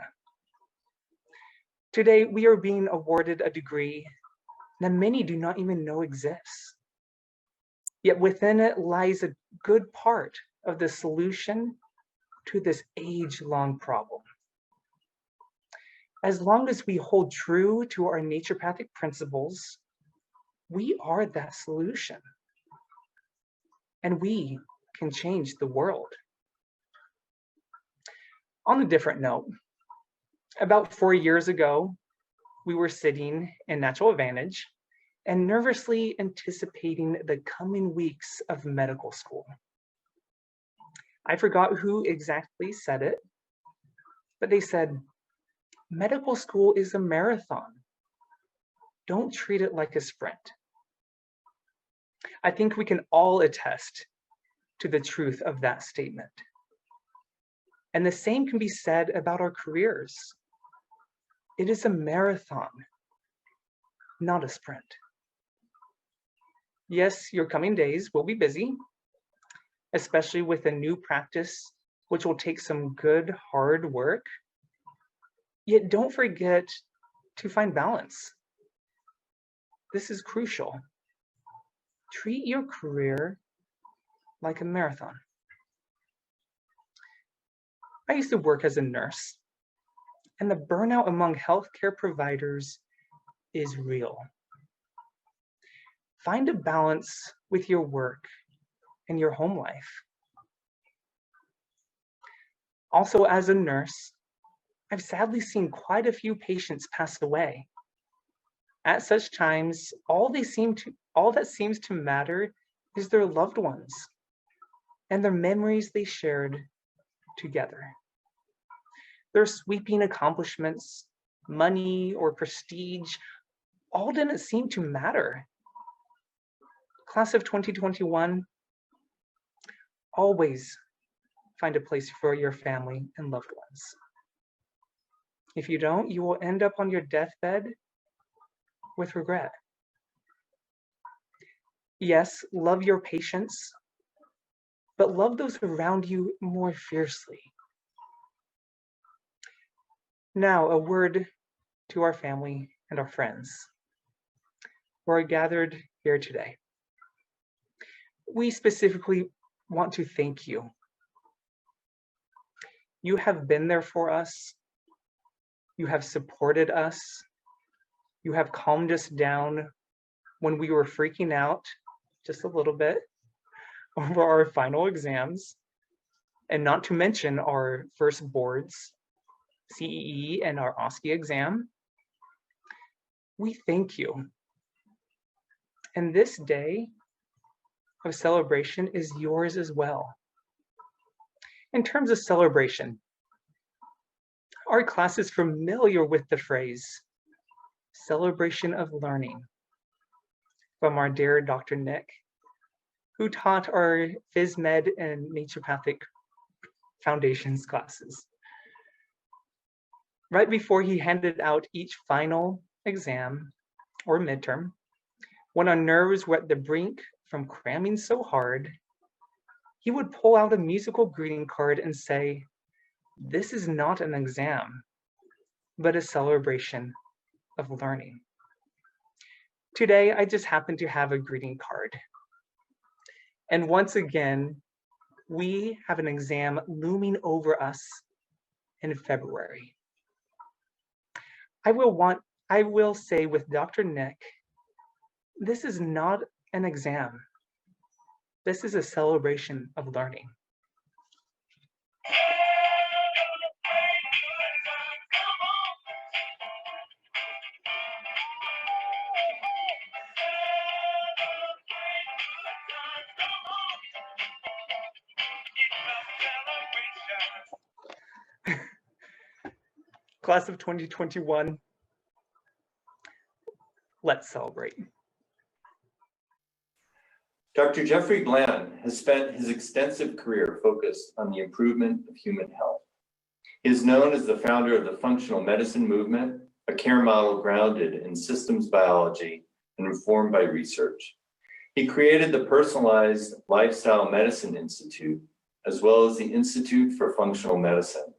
Today, we are being awarded a degree that many do not even know exists. Yet within it lies a good part of the solution to this age-long problem. As long as we hold true to our naturopathic principles, we are that solution. And we can change the world. On a different note, about 4 years ago, we were sitting in Natural Advantage and nervously anticipating the coming weeks of medical school. I forgot who exactly said it, but they said, medical school is a marathon. Don't treat it like a sprint. I think we can all attest to the truth of that statement. And the same can be said about our careers. It is a marathon, not a sprint. Yes, your coming days will be busy, especially with a new practice, which will take some good, hard work. Yet don't forget to find balance. This is crucial. Treat your career like a marathon. I used to work as a nurse, and the burnout among healthcare providers is real. Find a balance with your work in your home life. Also, as a nurse, I've sadly seen quite a few patients pass away. At such times, all that seems to matter is their loved ones and their memories they shared together. Their sweeping accomplishments, money or prestige, all didn't seem to matter. Class of 2021, always find a place for your family and loved ones. If you don't, you will end up on your deathbed with regret. Yes, love your patients, but love those around you more fiercely. Now, a word to our family and our friends who are gathered here today. We specifically want to thank you. You have been there for us. You have supported us. You have calmed us down when we were freaking out just a little bit over our final exams, and not to mention our first boards, CEE and our OSCE exam. We thank you. And this day of celebration is yours as well. In terms of celebration, our class is familiar with the phrase, celebration of learning, from our dear Dr. Nick, who taught our Phys Med and Naturopathic Foundations classes. Right before he handed out each final exam or midterm, when our nerves were at the brink from cramming so hard, he would pull out a musical greeting card and say, "This is not an exam, but a celebration of learning." Today, I just happen to have a greeting card. And once again, we have an exam looming over us in February. I will say with Dr. Nick, this is not an exam. This is a celebration of learning. Class of 2021, let's celebrate. Dr. Jeffrey Bland has spent his extensive career focused on the improvement of human health. He is known as the founder of the functional medicine movement, a care model grounded in systems biology and informed by research. He created the Personalized Lifestyle Medicine Institute, as well as the Institute for Functional Medicine,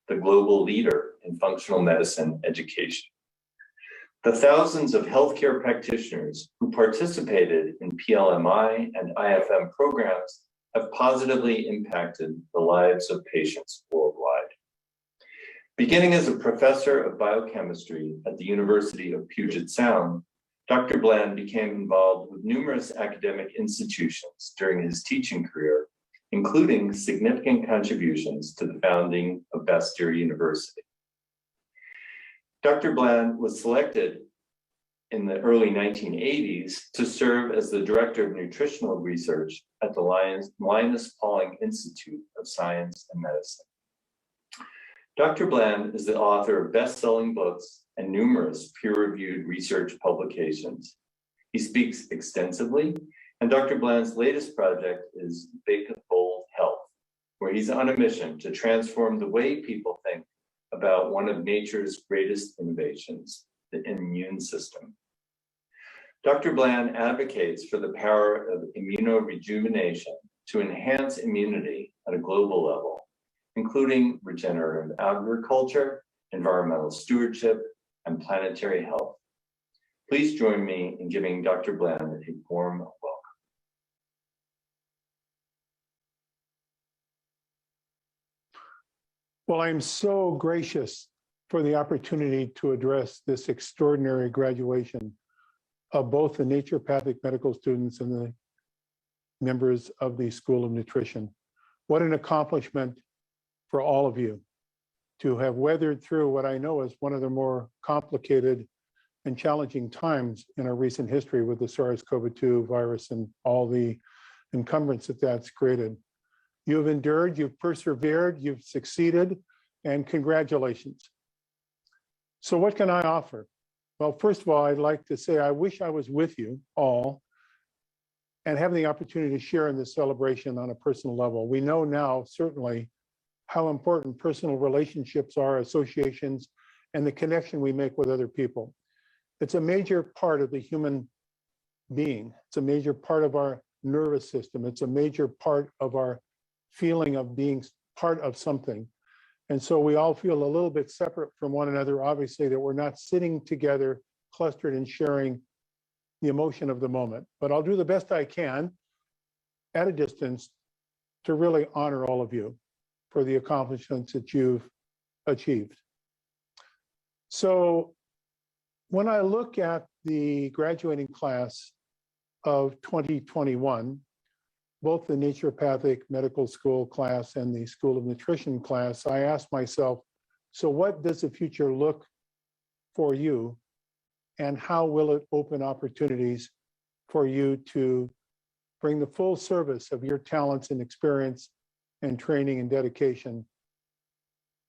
the global leader in functional medicine education. The thousands of healthcare practitioners who participated in PLMI and IFM programs have positively impacted the lives of patients worldwide. Beginning as a professor of biochemistry at the University of Puget Sound, Dr. Bland became involved with numerous academic institutions during his teaching career, including significant contributions to the founding of Bastyr University. Dr. Bland was selected in the early 1980s to serve as the Director of Nutritional Research at the Linus Pauling Institute of Science and Medicine. Dr. Bland is the author of best-selling books and numerous peer-reviewed research publications. He speaks extensively, and Dr. Bland's latest project is Big Bold Health, where he's on a mission to transform the way people think about one of nature's greatest innovations, the immune system. Dr. Bland advocates for the power of immunorejuvenation to enhance immunity at a global level, including regenerative agriculture, environmental stewardship, and planetary health. Please join me in giving Dr. Bland a warm welcome. Well, I'm so gracious for the opportunity to address this extraordinary graduation of both the naturopathic medical students and the members of the School of Nutrition. What an accomplishment for all of you to have weathered through what I know is one of the more complicated and challenging times in our recent history with the SARS-CoV-2 virus and all the encumbrance that that's created. You've endured, you've persevered, you've succeeded, and congratulations. So what can I offer? Well, first of all, I'd like to say I wish I was with you all and having the opportunity to share in this celebration on a personal level. We know now, certainly, how important personal relationships are, associations, and the connection we make with other people. It's a major part of the human being. It's a major part of our nervous system. It's a major part of our feeling of being part of something. And so we all feel a little bit separate from one another, obviously, that we're not sitting together, clustered and sharing the emotion of the moment. But I'll do the best I can at a distance to really honor all of you for the accomplishments that you've achieved. So when I look at the graduating class of 2021, both the Naturopathic Medical School class and the School of Nutrition class, I asked myself, so what does the future look for you, and how will it open opportunities for you to bring the full service of your talents and experience and training and dedication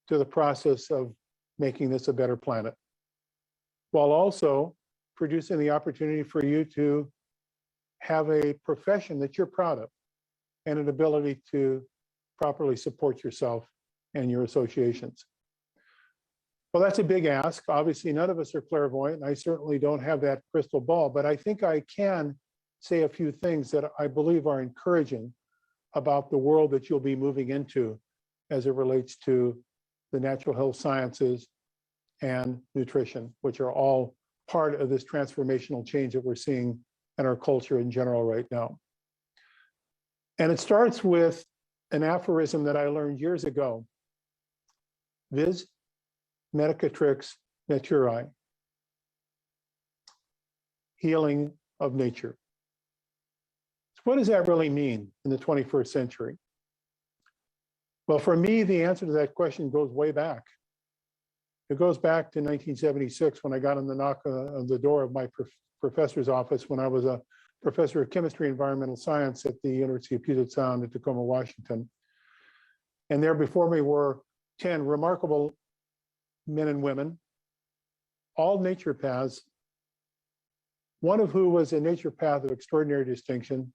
to the process of making this a better planet, while also producing the opportunity for you to have a profession that you're proud of and an ability to properly support yourself and your associations. Well, that's a big ask. Obviously, none of us are clairvoyant. I certainly don't have that crystal ball, but I think I can say a few things that I believe are encouraging about the world that you'll be moving into as it relates to the natural health sciences and nutrition, which are all part of this transformational change that we're seeing in our culture in general right now. And it starts with an aphorism that I learned years ago: vis medicatrix naturae, healing of nature. So what does that really mean in the 21st century? Well, for me, the answer to that question goes way back. It goes back to 1976 when I got on the knock on the door of my professor's office when I was a professor of chemistry and environmental science at the University of Puget Sound in Tacoma, Washington. And there before me were 10 remarkable men and women, all naturopaths, one of who was a naturopath of extraordinary distinction,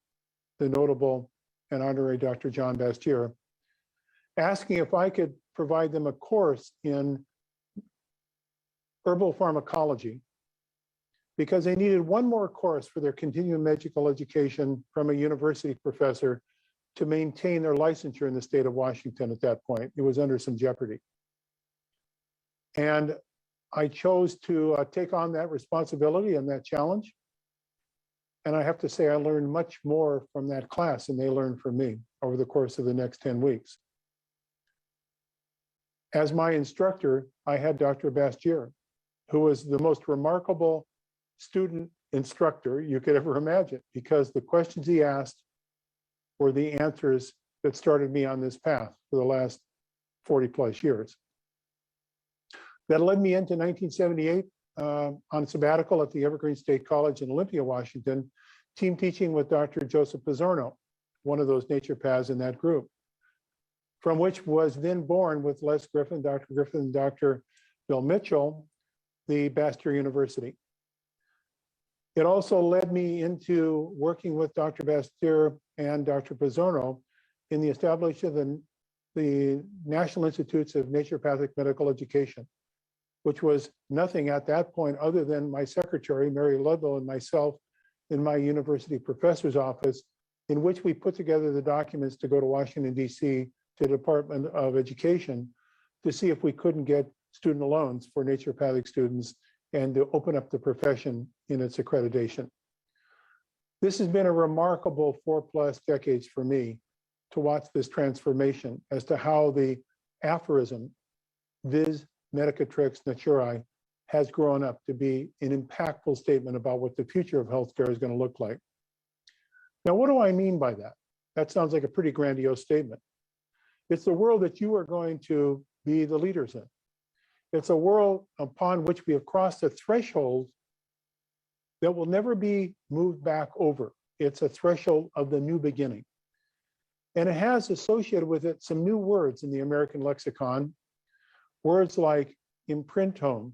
the notable and honorary Dr. John Bastier, asking if I could provide them a course in herbal pharmacology, because they needed one more course for their continuing medical education from a university professor to maintain their licensure in the state of Washington at that point. It was under some jeopardy. And I chose to take on that responsibility and that challenge. And I have to say, I learned much more from that class than they learned from me over the course of the next 10 weeks. As my instructor, I had Dr. Bastier, who was the most remarkable student instructor you could ever imagine, because the questions he asked were the answers that started me on this path for the last 40 plus years. That led me into 1978 on sabbatical at the Evergreen State College in Olympia, Washington, team teaching with Dr. Joseph Pizzorno, one of those naturopaths in that group, from which was then born with Les Griffin, and Dr. Bill Mitchell, the Bastier University. It also led me into working with Dr. Bastier and Dr. Pizzorno in the establishment of the National Institutes of Naturopathic Medical Education, which was nothing at that point other than my secretary, Mary Ludlow, and myself in my university professor's office, in which we put together the documents to go to Washington, D.C., to the Department of Education to see if we couldn't get student loans for naturopathic students and to open up the profession in its accreditation. This has been a remarkable 4+ decades for me to watch this transformation as to how the aphorism, vis medicatrix naturae, has grown up to be an impactful statement about what the future of healthcare is going to look like. Now, what do I mean by that? That sounds like a pretty grandiose statement. It's the world that you are going to be the leaders in. It's a world upon which we have crossed a threshold that will never be moved back over. It's a threshold of the new beginning. And it has associated with it some new words in the American lexicon, words like imprintome,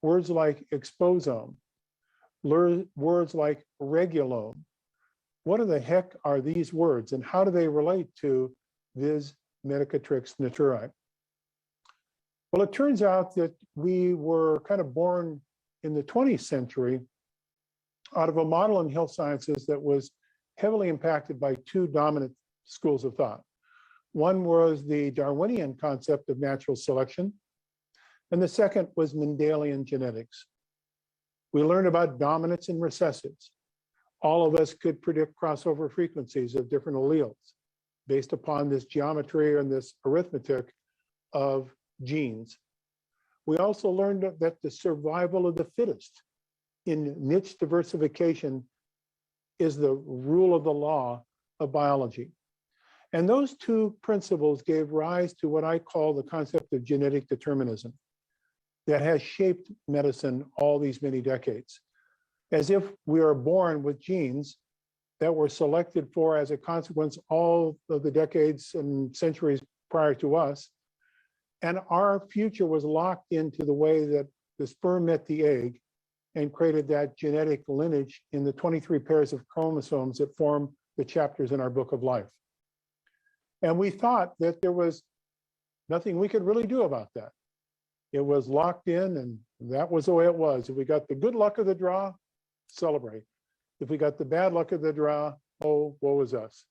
words like exposome, words like regulome. What the heck are these words and how do they relate to vis medicatrix naturae? Well, it turns out that we were kind of born in the 20th century out of a model in health sciences that was heavily impacted by two dominant schools of thought. One was the Darwinian concept of natural selection, and the second was Mendelian genetics. We learned about dominance and recessives. All of us could predict crossover frequencies of different alleles based upon this geometry and this arithmetic of genes. We also learned that the survival of the fittest in niche diversification is the rule of the law of biology. And those two principles gave rise to what I call the concept of genetic determinism that has shaped medicine all these many decades. As if we are born with genes that were selected for as a consequence all of the decades and centuries prior to us. And our future was locked into the way that the sperm met the egg and created that genetic lineage in the 23 pairs of chromosomes that form the chapters in our book of life. And we thought that there was nothing we could really do about that. It was locked in and that was the way it was. If we got the good luck of the draw, celebrate. If we got the bad luck of the draw, oh, woe is us.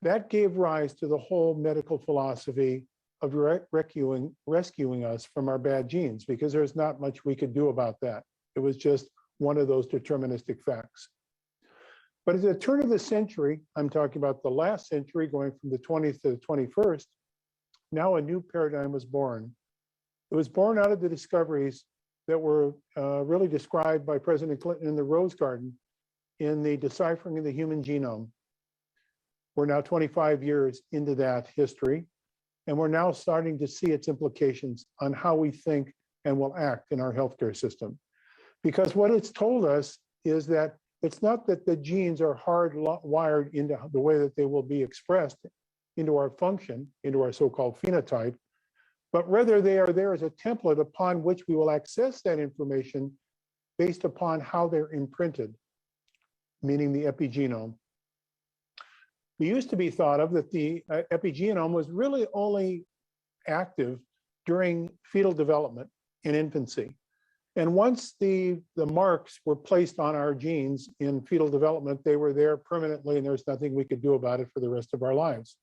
That gave rise to the whole medical philosophy of rescuing us from our bad genes, because there's not much we could do about that. It was just one of those deterministic facts. But at the turn of the century, I'm talking about the last century, going from the 20th to the 21st, now a new paradigm was born. It was born out of the discoveries that were really described by President Clinton in the Rose Garden in the deciphering of the human genome. We're now 25 years into that history, and we're now starting to see its implications on how we think and will act in our healthcare system. Because what it's told us is that it's not that the genes are hardwired into the way that they will be expressed into our function, into our so-called phenotype, but rather they are there as a template upon which we will access that information based upon how they're imprinted, meaning the epigenome. It used to be thought of that the epigenome was really only active during fetal development in infancy. And once the marks were placed on our genes in fetal development, they were there permanently and there's nothing we could do about it for the rest of our lives.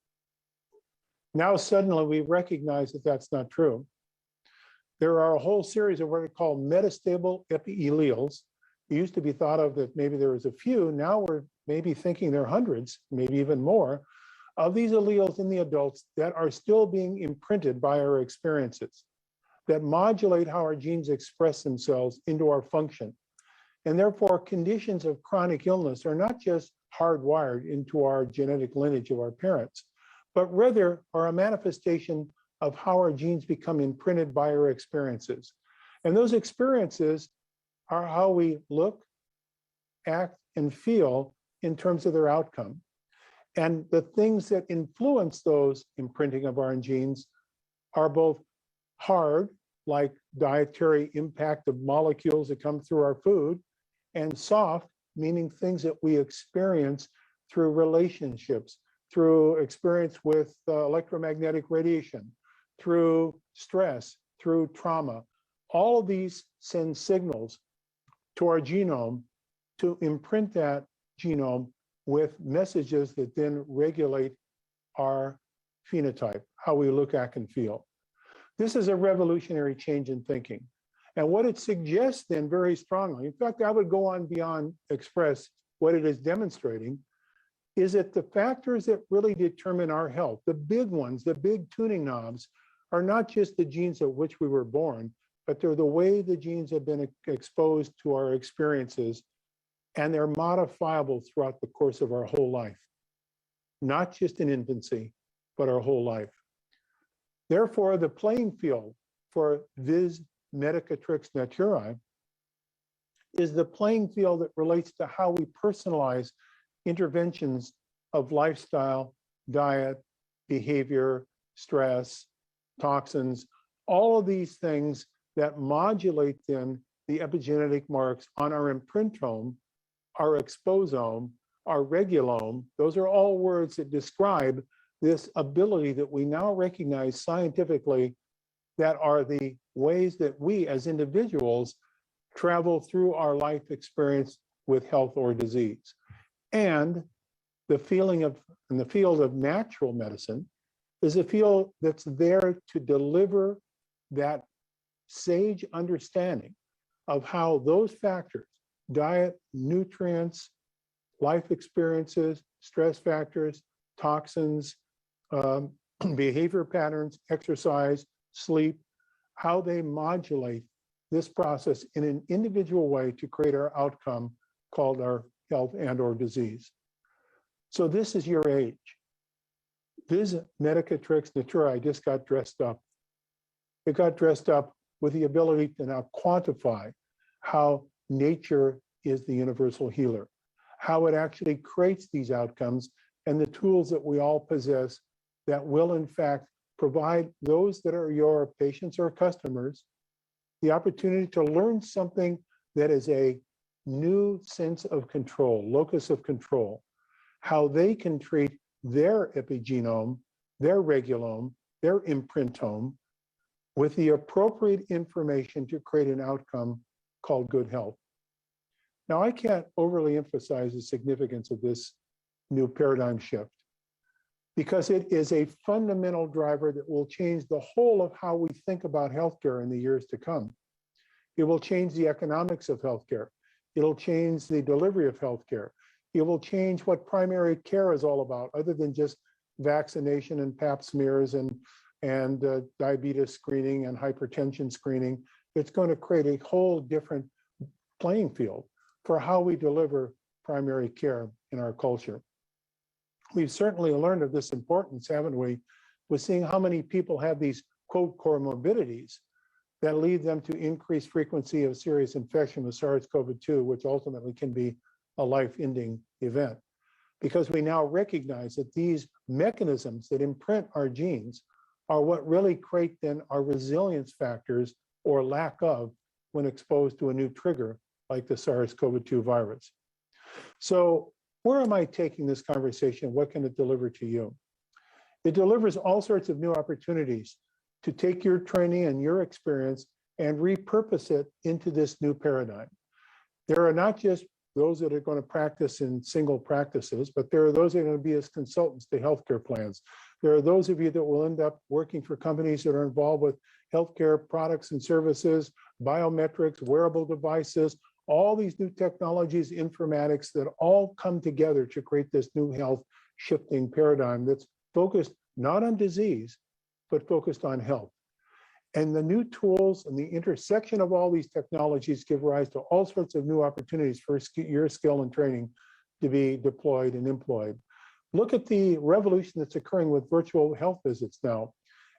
Now suddenly we recognize that that's not true. There are a whole series of what are called metastable epialleles. It used to be thought of that maybe there was a few. Now we're maybe thinking there are hundreds, maybe even more, of these alleles in the adults that are still being imprinted by our experiences, that modulate how our genes express themselves into our function. And therefore, conditions of chronic illness are not just hardwired into our genetic lineage of our parents, but rather are a manifestation of how our genes become imprinted by our experiences. And those experiences are how we look, act, and feel in terms of their outcome. And the things that influence those imprinting of our genes are both hard, like dietary impact of molecules that come through our food, and soft, meaning things that we experience through relationships, through experience with electromagnetic radiation, through stress, through trauma. All of these send signals to our genome to imprint that genome with messages that then regulate our phenotype, how we look, act, and feel. This is a revolutionary change in thinking. And what it suggests then very strongly, in fact, I would go on beyond express what it is demonstrating, is that the factors that really determine our health, the big ones, the big tuning knobs, are not just the genes at which we were born, but they're the way the genes have been exposed to our experiences and they're modifiable throughout the course of our whole life, not just in infancy, but our whole life. Therefore, the playing field for vis medicatrix naturae is the playing field that relates to how we personalize interventions of lifestyle, diet, behavior, stress, toxins, all of these things that modulate then the epigenetic marks on our imprintome, our exposome, our regulome. Those are all words that describe this ability that we now recognize scientifically that are the ways that we as individuals travel through our life experience with health or disease. And the feeling of, in the field of natural medicine, is a field that's there to deliver that sage understanding of how those factors, diet, nutrients, life experiences, stress factors, toxins, behavior patterns, exercise, sleep, how they modulate this process in an individual way to create our outcome called our health and or disease. So this is your age. Vis medicatrix naturae just got dressed up. It got dressed up with the ability to now quantify how nature is the universal healer, how it actually creates these outcomes, and the tools that we all possess that will in fact provide those that are your patients or customers the opportunity to learn something that is a new sense of control, locus of control, how they can treat their epigenome, their regulome, their imprintome with the appropriate information to create an outcome called good health. Now, I can't overly emphasize the significance of this new paradigm shift because it is a fundamental driver that will change the whole of how we think about healthcare in the years to come. It will change the economics of healthcare. It'll change the delivery of healthcare. It will change what primary care is all about, other than just vaccination and pap smears and diabetes screening and hypertension screening. It's going to create a whole different playing field for how we deliver primary care in our culture. We've certainly learned of this importance, haven't we, with seeing how many people have these, quote, comorbidities that lead them to increased frequency of serious infection with SARS-CoV-2, which ultimately can be a life-ending event. Because we now recognize that these mechanisms that imprint our genes are what really create then our resilience factors or lack of when exposed to a new trigger like the SARS-CoV-2 virus. So where am I taking this conversation? What can it deliver to you? It delivers all sorts of new opportunities to take your training and your experience and repurpose it into this new paradigm. There are not just those that are going to practice in single practices, but there are those that are going to be as consultants to healthcare plans. There are those of you that will end up working for companies that are involved with healthcare products and services, biometrics, wearable devices, all these new technologies, informatics that all come together to create this new health shifting paradigm that's focused not on disease, but focused on health. And the new tools and the intersection of all these technologies give rise to all sorts of new opportunities for your skill and training to be deployed and employed. Look at the revolution that's occurring with virtual health visits now,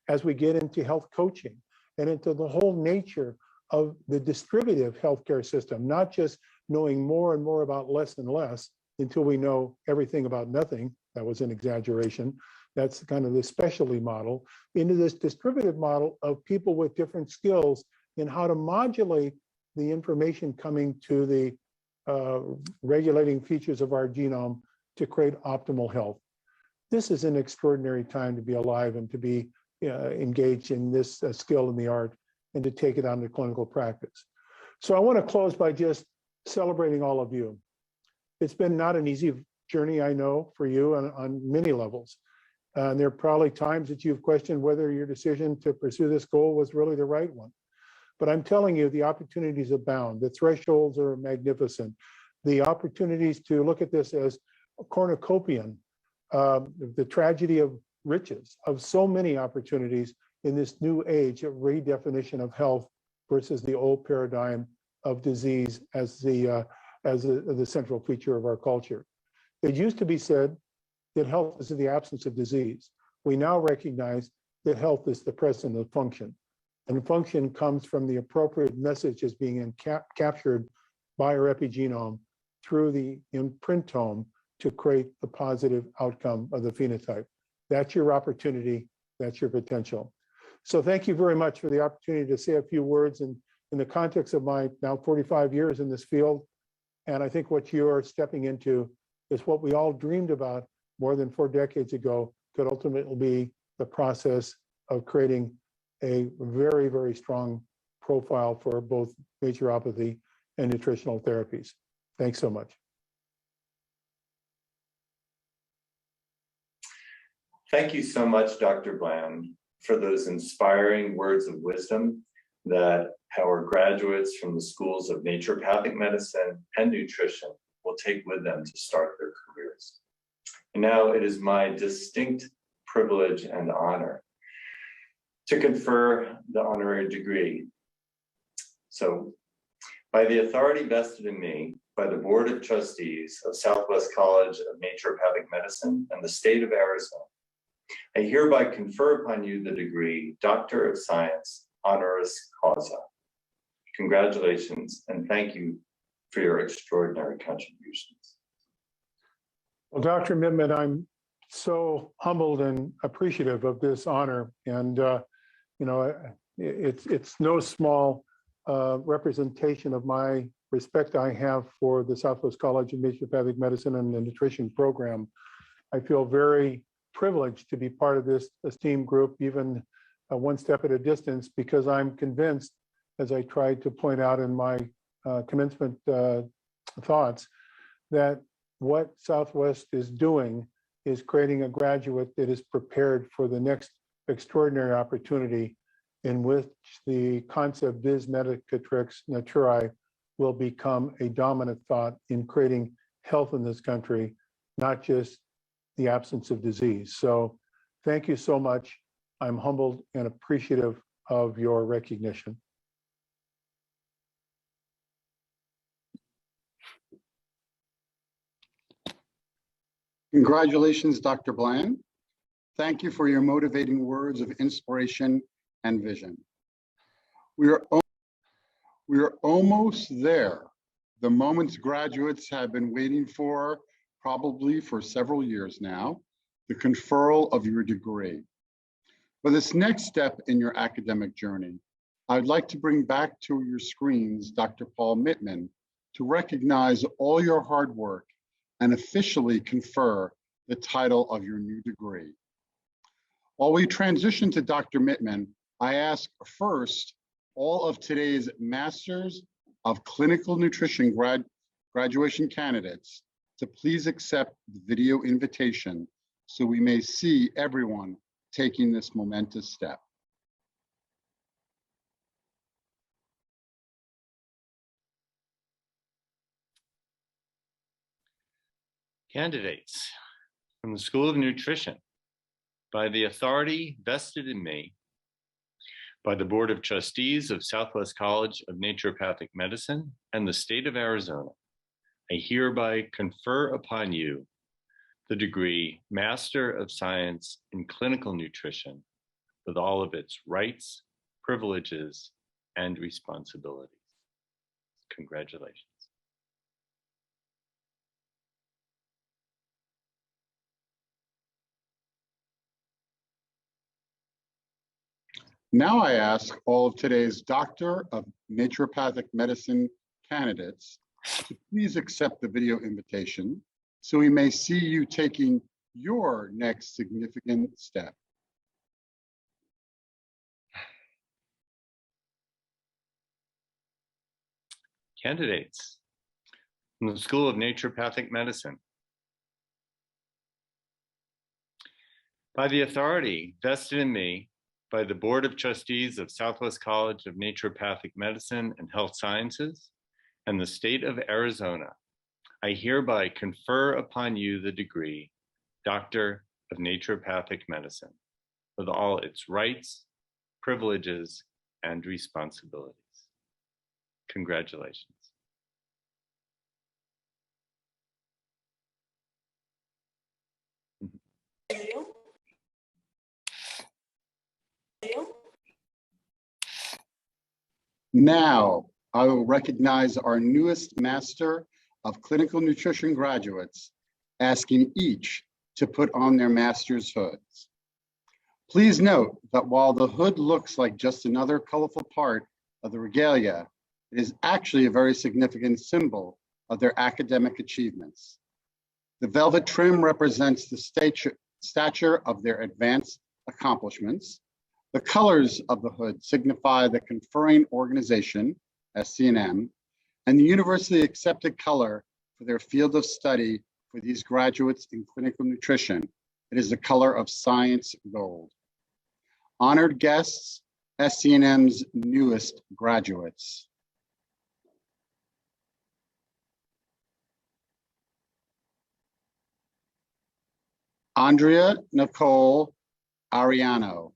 as we get into health coaching and into the whole nature of the distributive healthcare system, not just knowing more and more about less and less until we know everything about nothing. That was an exaggeration. That's kind of the specialty model, into this distributive model of people with different skills in how to modulate the information coming to the regulating features of our genome to create optimal health. This is an extraordinary time to be alive and to be engaged in this skill and the art and to take it on to clinical practice. So I want to close by just celebrating all of you. It's been not an easy journey, I know, for you on many levels. There are probably times that you've questioned whether your decision to pursue this goal was really the right one. But I'm telling you, the opportunities abound. The thresholds are magnificent. The opportunities to look at this as a cornucopian, the tragedy of riches, of so many opportunities in this new age of redefinition of health versus the old paradigm of disease as the as the central feature of our culture. It used to be said that health is the absence of disease. We now recognize that health is the presence of function. And function comes from the appropriate messages being captured by our epigenome through the imprintome to create the positive outcome of the phenotype. That's your opportunity, that's your potential. So thank you very much for the opportunity to say a few words in the context of my now 45 years in this field. And I think what you're stepping into is what we all dreamed about more than 4 decades ago, could ultimately be the process of creating a very, very strong profile for both naturopathy and nutritional therapies. Thanks so much. Thank you so much, Dr. Bland, for those inspiring words of wisdom that our graduates from the schools of naturopathic medicine and nutrition will take with them to start their careers. And now it is my distinct privilege and honor to confer the honorary degree. So, by the authority vested in me by the Board of Trustees of Southwest College of Naturopathic Medicine and the state of Arizona, I hereby confer upon you the degree Doctor of Science honoris causa. Congratulations and thank you for your extraordinary contributions. Well, Dr. Mittman, I'm so humbled and appreciative of this honor. And, you know, it's no small representation of my respect I have for the Southwest College of Naturopathic Medicine and the nutrition program. I feel very privileged to be part of this esteemed group, even one step at a distance, because I'm convinced, as I tried to point out in my commencement thoughts, that what Southwest is doing is creating a graduate that is prepared for the next extraordinary opportunity in which the concept vis medicatrix naturae will become a dominant thought in creating health in this country, not just the absence of disease. So thank you so much. I'm humbled and appreciative of your recognition. Congratulations, Dr. Bland. Thank you for your motivating words of inspiration and vision. We are almost there. The moments graduates have been waiting for, probably for several years now, the conferral of your degree. For this next step in your academic journey, I'd like to bring back to your screens Dr. Paul Mittman to recognize all your hard work and officially confer the title of your new degree. While we transition to Dr. Mittman, I ask first all of today's Masters of Clinical Nutrition graduation candidates to please accept the video invitation so we may see everyone taking this momentous step. Candidates from the School of Nutrition, by the authority vested in me by the Board of Trustees of Southwest College of Naturopathic Medicine and the state of Arizona, I hereby confer upon you the degree Master of Science in Clinical Nutrition with all of its rights, privileges, and responsibilities. Congratulations. Now I ask all of today's Doctor of Naturopathic Medicine candidates to please accept the video invitation so we may see you taking your next significant step. Candidates from the School of Naturopathic Medicine, by the authority vested in me by the Board of Trustees of Southwest College of Naturopathic Medicine and Health Sciences and the state of Arizona, I hereby confer upon you the degree Doctor of Naturopathic Medicine with all its rights, privileges, and responsibilities. Congratulations. Now, I will recognize our newest Master of Clinical Nutrition graduates, asking each to put on their master's hoods. Please note that while the hood looks like just another colorful part of the regalia, it is actually a very significant symbol of their academic achievements. The velvet trim represents the stature of their advanced accomplishments. The colors of the hood signify the conferring organization, SCNM, and the universally accepted color for their field of study for these graduates in clinical nutrition. It is the color of science gold. Honored guests, SCNM's newest graduates. Andrea Nicole Ariano.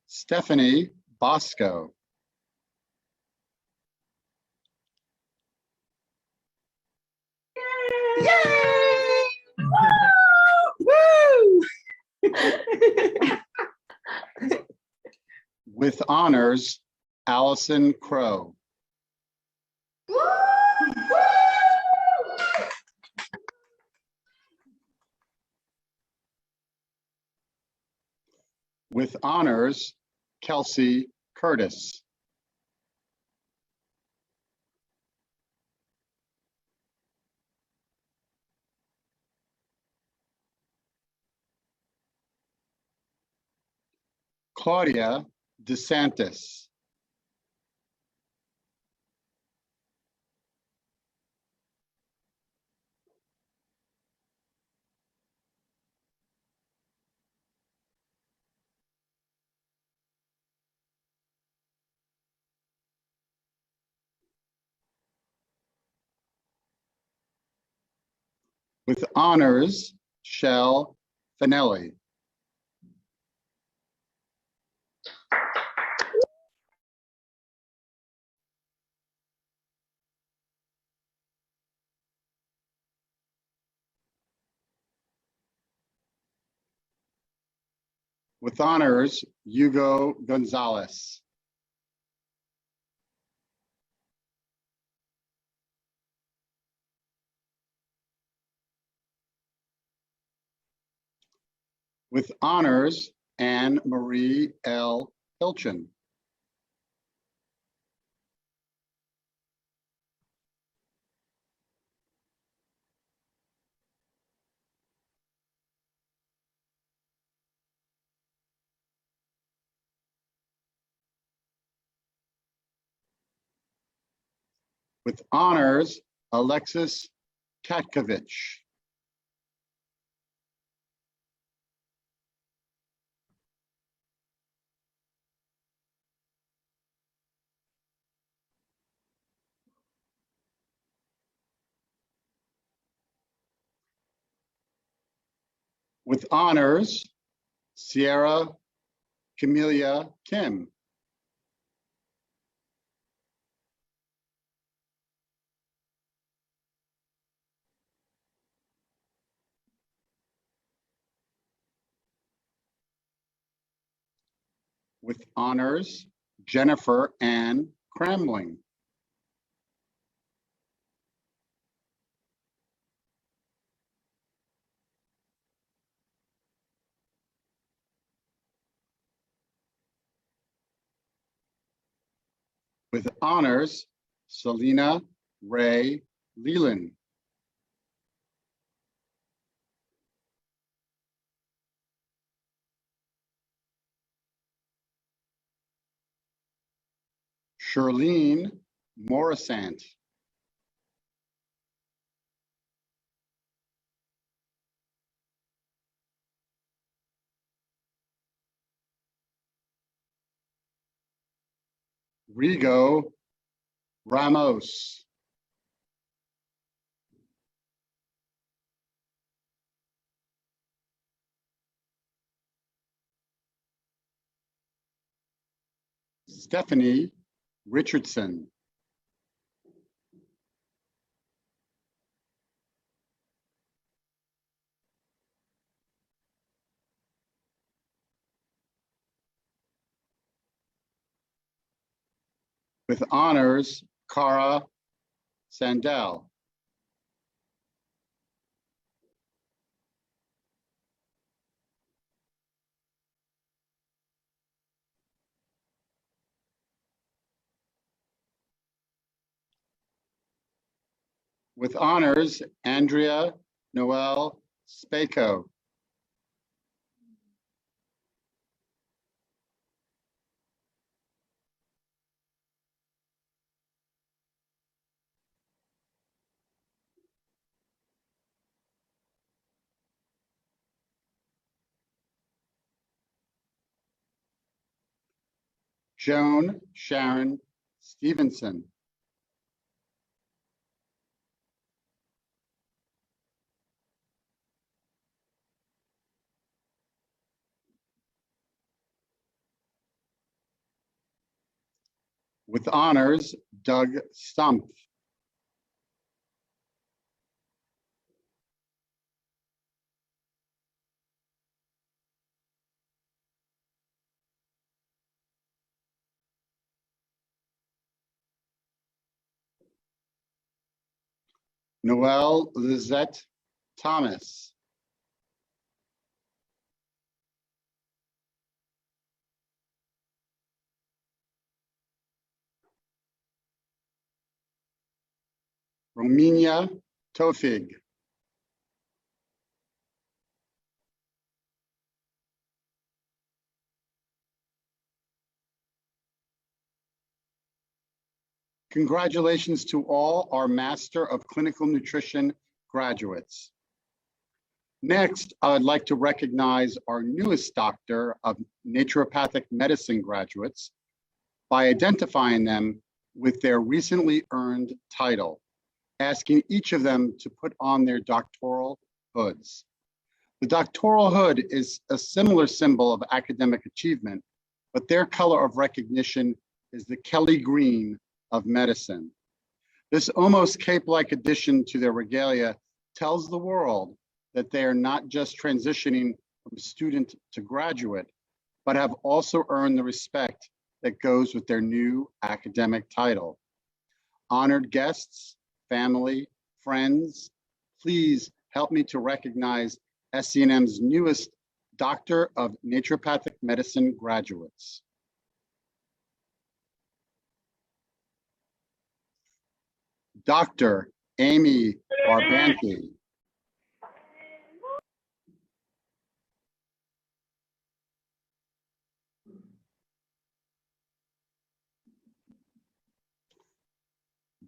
Stephanie Bosco. Yay! Woo! With honors, Allison Crow. With honors, Kelsey Curtis. Claudia DeSantis. With honors, Shell Finelli. With honors, Hugo Gonzalez. With honors, Anne Marie L. Hilchin. With honors, Alexis Katkovich. With honors, Sierra Camelia Kim. With honors, Jennifer Ann Cramling. With honors, Selena Ray Leland. Charlene Morissant. Rigo Ramos. Stephanie Richardson. With honors, Cara Sandell. With honors, Andrea Noel Spako. Joan Sharon Stevenson. With honors, Doug Stumpf. Noelle Lizette Thomas. Romina Tofig. Congratulations to all our Master of Clinical Nutrition graduates. Next, I would like to recognize our newest Doctor of Naturopathic Medicine graduates by identifying them with their recently earned title, asking each of them to put on their doctoral hoods. The doctoral hood is a similar symbol of academic achievement, but their color of recognition is the Kelly green of medicine. This almost cape-like addition to their regalia tells the world that they are not just transitioning from student to graduate, but have also earned the respect that goes with their new academic title. Honored guests, family, friends, please help me to recognize SCNM's newest Doctor of Naturopathic Medicine graduates. Dr. Amy Barbanti.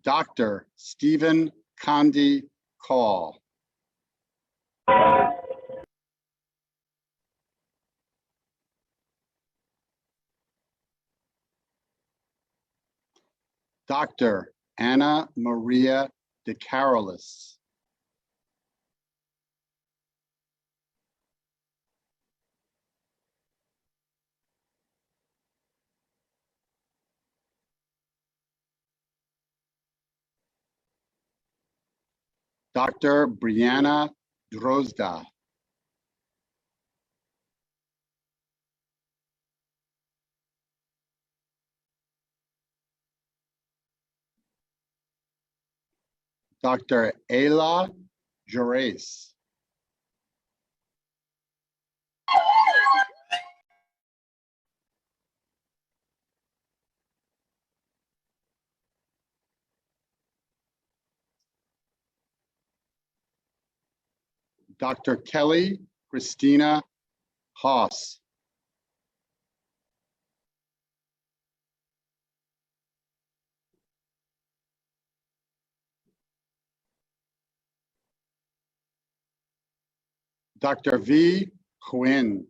Dr. Stephen Condi Call. Dr. Anna Maria De Carolis. Dr. Brianna Drozda. Dr. Ayla Jurace. Dr. Kelly Christina Haas. Dr. V. Quinn.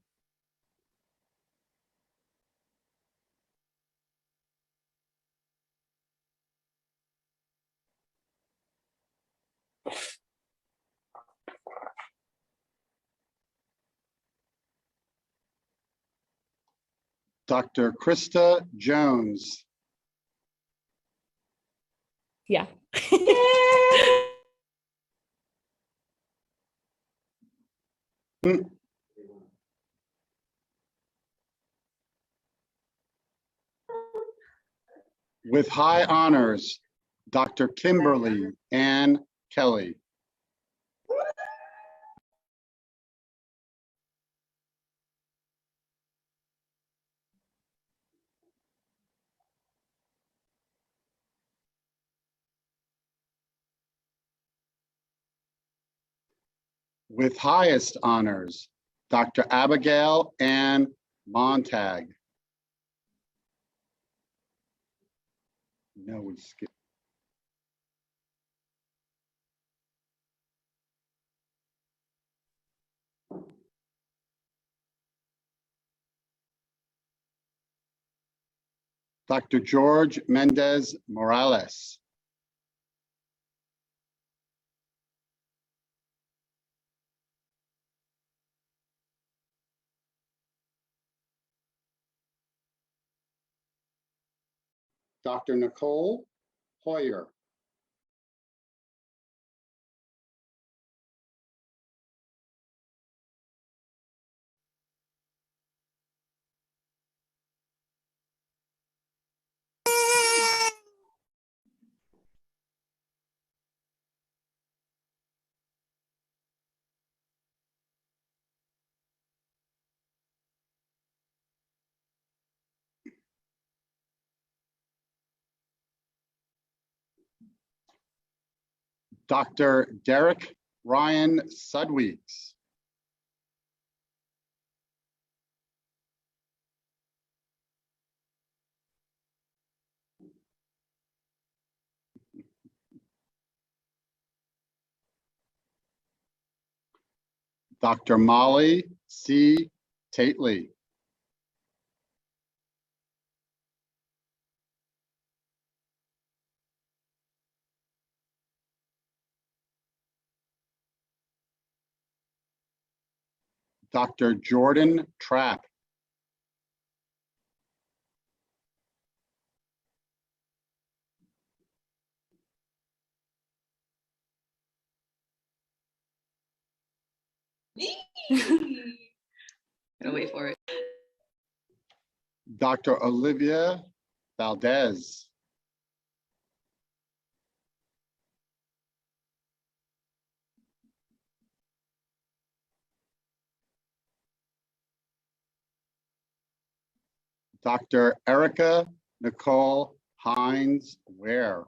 Dr. Krista Jones. Yeah. With high honors, Dr. Kimberly Ann Kelly. With highest honors, Dr. Abigail Ann Montag. No, we skipped. Dr. George Mendez Morales. Dr. Nicole Hoyer. Dr. Derrick Ryan Sudweeks. Dr. Molly C. Tately. Dr. Jordan Trapp. Gotta wait for it. Dr. Olivia Valdez. Dr. Erica Nicole Hines Ware.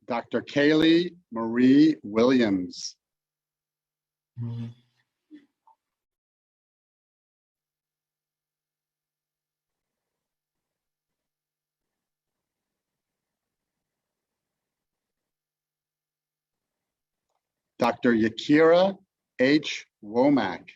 Dr. Kaylee Marie Williams. Dr. Yakira H. Womack.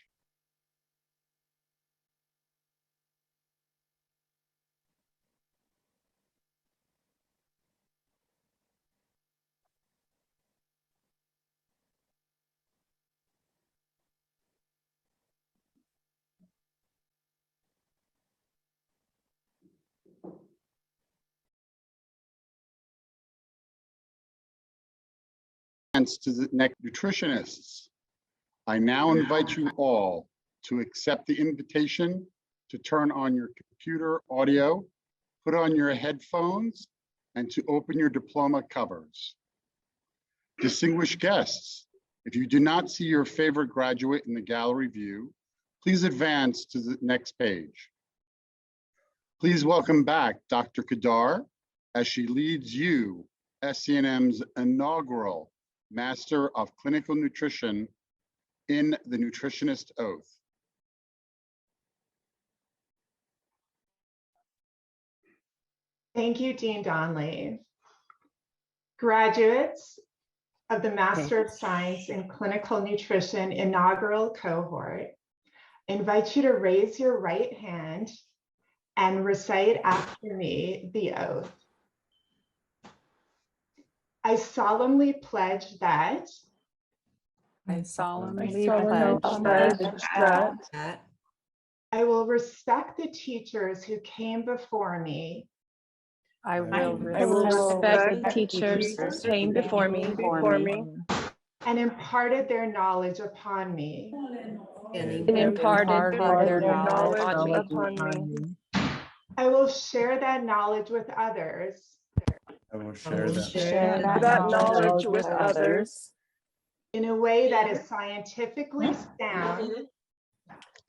To the next nutritionists. I now invite you all to accept the invitation to turn on your computer audio, put on your headphones, and to open your diploma covers. Distinguished guests, if you do not see your favorite graduate in the gallery view, please advance to the next page. Please welcome back Dr. Kadar as she leads you, SCNM's inaugural Master of Clinical Nutrition in the Nutritionist Oath. Thank you, Dean Donnelly. Graduates of the Master of Science in Clinical Nutrition inaugural cohort, I invite you to raise your right hand and recite after me the oath. I solemnly pledge that I solemnly pledge that I will respect the teachers who came before me I will respect the teachers who came before me and imparted their knowledge upon me. and imparted their knowledge upon me. I will share that knowledge with others I will share That knowledge with others in a way that is scientifically sound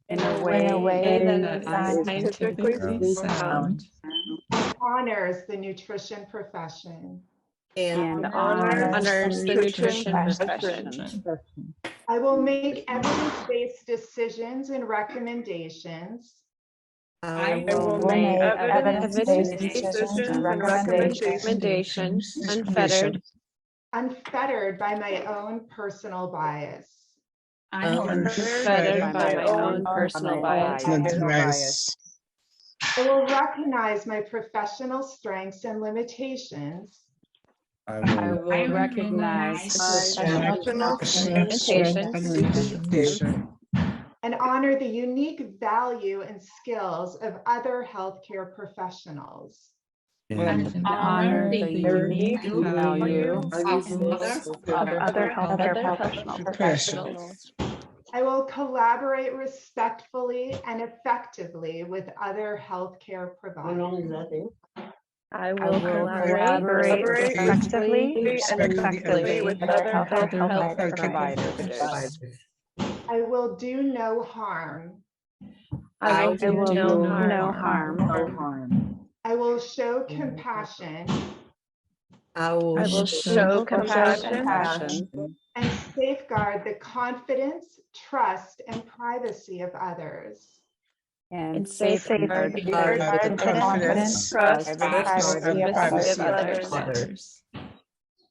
in a way that is scientifically sound and honors the nutrition profession. and honors the nutrition profession. I will make evidence-based decisions and recommendations I will make evidence-based decisions and recommendations unfettered by my own personal bias. unfettered by my own personal bias. I will recognize my professional strengths and limitations I will recognize Professional limitations and honor the unique value and skills of other healthcare professionals. and honor the unique value of other healthcare professionals. I will collaborate respectfully and effectively with other healthcare providers. I will collaborate effectively with other healthcare providers. I will do no harm. I will do no harm. I will show compassion I will show compassion and safeguard the confidence, trust, and privacy of others. and safeguard the confidence, trust, and privacy of others.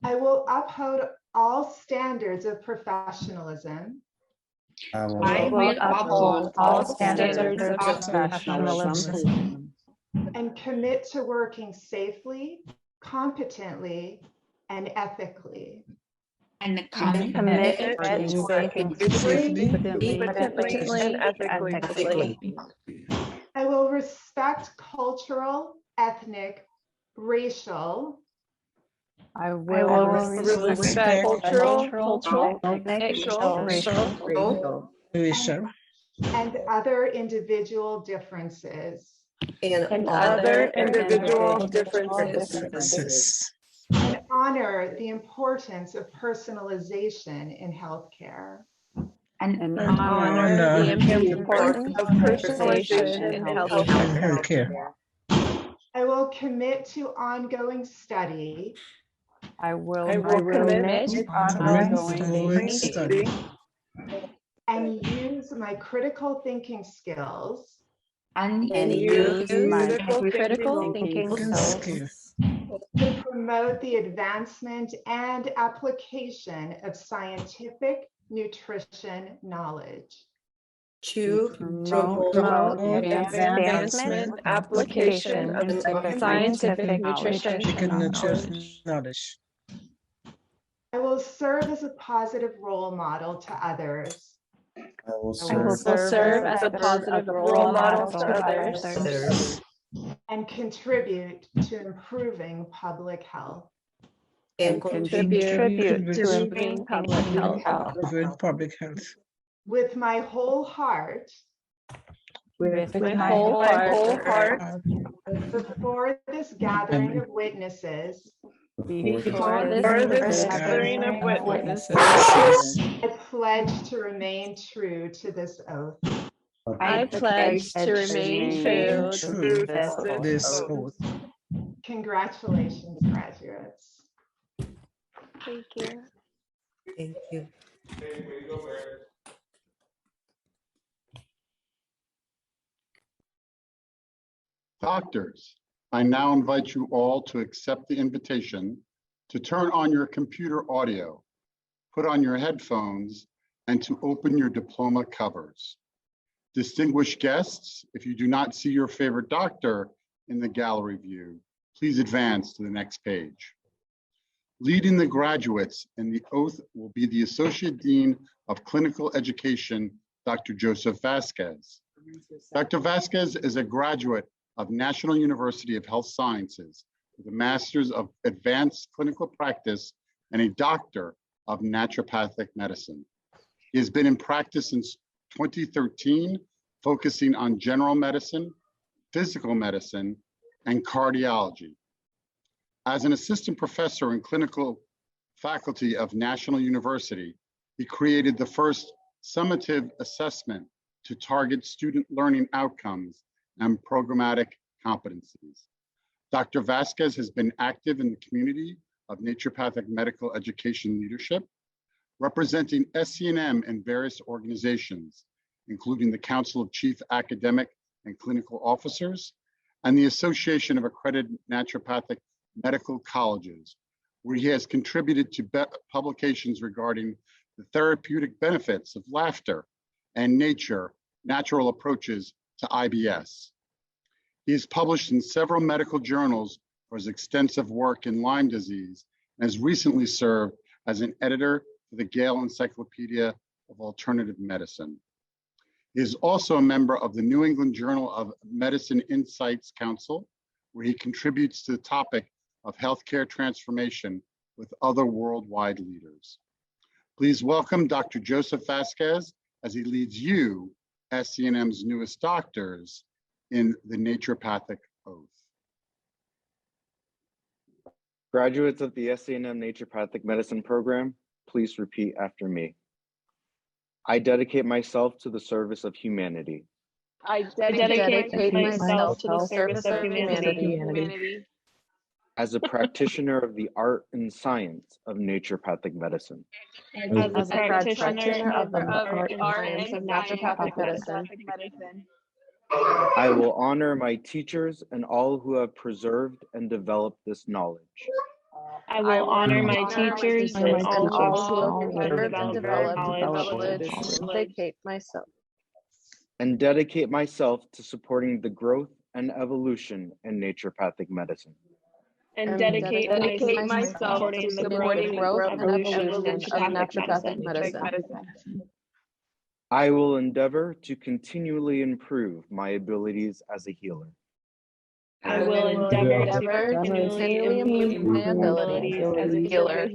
I will uphold all standards of professionalism I will uphold all standards of professionalism and commit to working safely, competently, and ethically. and commit to working safely, competently, and ethically. I will respect cultural, ethnic, racial, I will respect cultural, ethnic, racial, and other individual differences, and other individual differences. and honor the importance of personalization in healthcare. And honor the importance of personalization in healthcare. I will commit to ongoing study I will commit to ongoing study and use my critical thinking skills and use my critical thinking skills to promote the advancement and application of scientific nutrition knowledge. to promote the advancement, application of scientific nutrition knowledge. I will serve as a positive role model to others I will serve as a positive role model to others and contribute to improving public health. and contribute to improving public health. With my whole heart, With my whole heart, before this gathering of witnesses, before this gathering of witnesses, I pledge to remain true to this oath. I pledge to remain true to this oath. Congratulations, graduates. Thank you. Thank you. Doctors, I now invite you all to accept the invitation to turn on your computer audio, put on your headphones, and to open your diploma covers. Distinguished guests, if you do not see your favorite doctor in the gallery view, please advance to the next page. Leading the graduates in the oath will be the Associate Dean of Clinical Education, Dr. Joseph Vasquez. Dr. Vasquez is a graduate of National University of Health Sciences with a Master's of Advanced Clinical Practice and a Doctor of Naturopathic Medicine. He has been in practice since 2013, focusing on general medicine, physical medicine, and cardiology. As an assistant professor in clinical faculty of National University, he created the first summative assessment to target student learning outcomes and programmatic competencies. Dr. Vasquez has been active in the community of naturopathic medical education leadership, representing SCNM in various organizations, including the Council of Chief Academic and Clinical Officers and the Association of Accredited Naturopathic Medical Colleges, where he has contributed to publications regarding the therapeutic benefits of laughter and natural approaches to IBS. He is published in several medical journals for his extensive work in Lyme disease and has recently served as an editor for the Gale Encyclopedia of Alternative Medicine. He is also a member of the New England Journal of Medicine Insights Council, where he contributes to the topic of healthcare transformation with other worldwide leaders. Please welcome Dr. Joseph Vasquez as he leads you, SCNM's newest doctors, in the naturopathic oath. Graduates of the SCNM Naturopathic Medicine program, please repeat after me. I dedicate myself to the service of humanity. I dedicate myself to the service of humanity. As a practitioner of the art and science of naturopathic medicine. As a practitioner of the art and science of naturopathic medicine. I will honor my teachers and all who have preserved and developed this knowledge. I will honor my teachers and all who have preserved and developed knowledge. Dedicate myself. And dedicate myself to supporting the growth and evolution in naturopathic medicine. And dedicate myself to supporting growth and evolution of naturopathic medicine. I will endeavor to continually improve my abilities as a healer. I will endeavor to continually improve my abilities as a healer.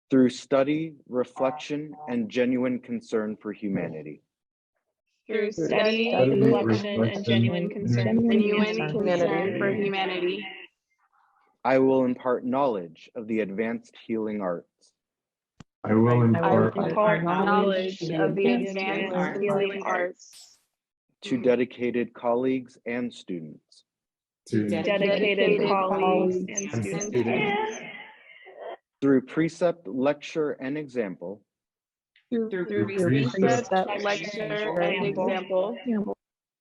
Through study, reflection, and genuine concern for humanity. Through study, reflection, and genuine concern for humanity. I will impart knowledge of the advanced healing arts. I will impart knowledge of the advanced healing arts. To dedicated colleagues and students. Dedicated colleagues and students. Through precept, lecture, and example. Through precept, lecture, and example.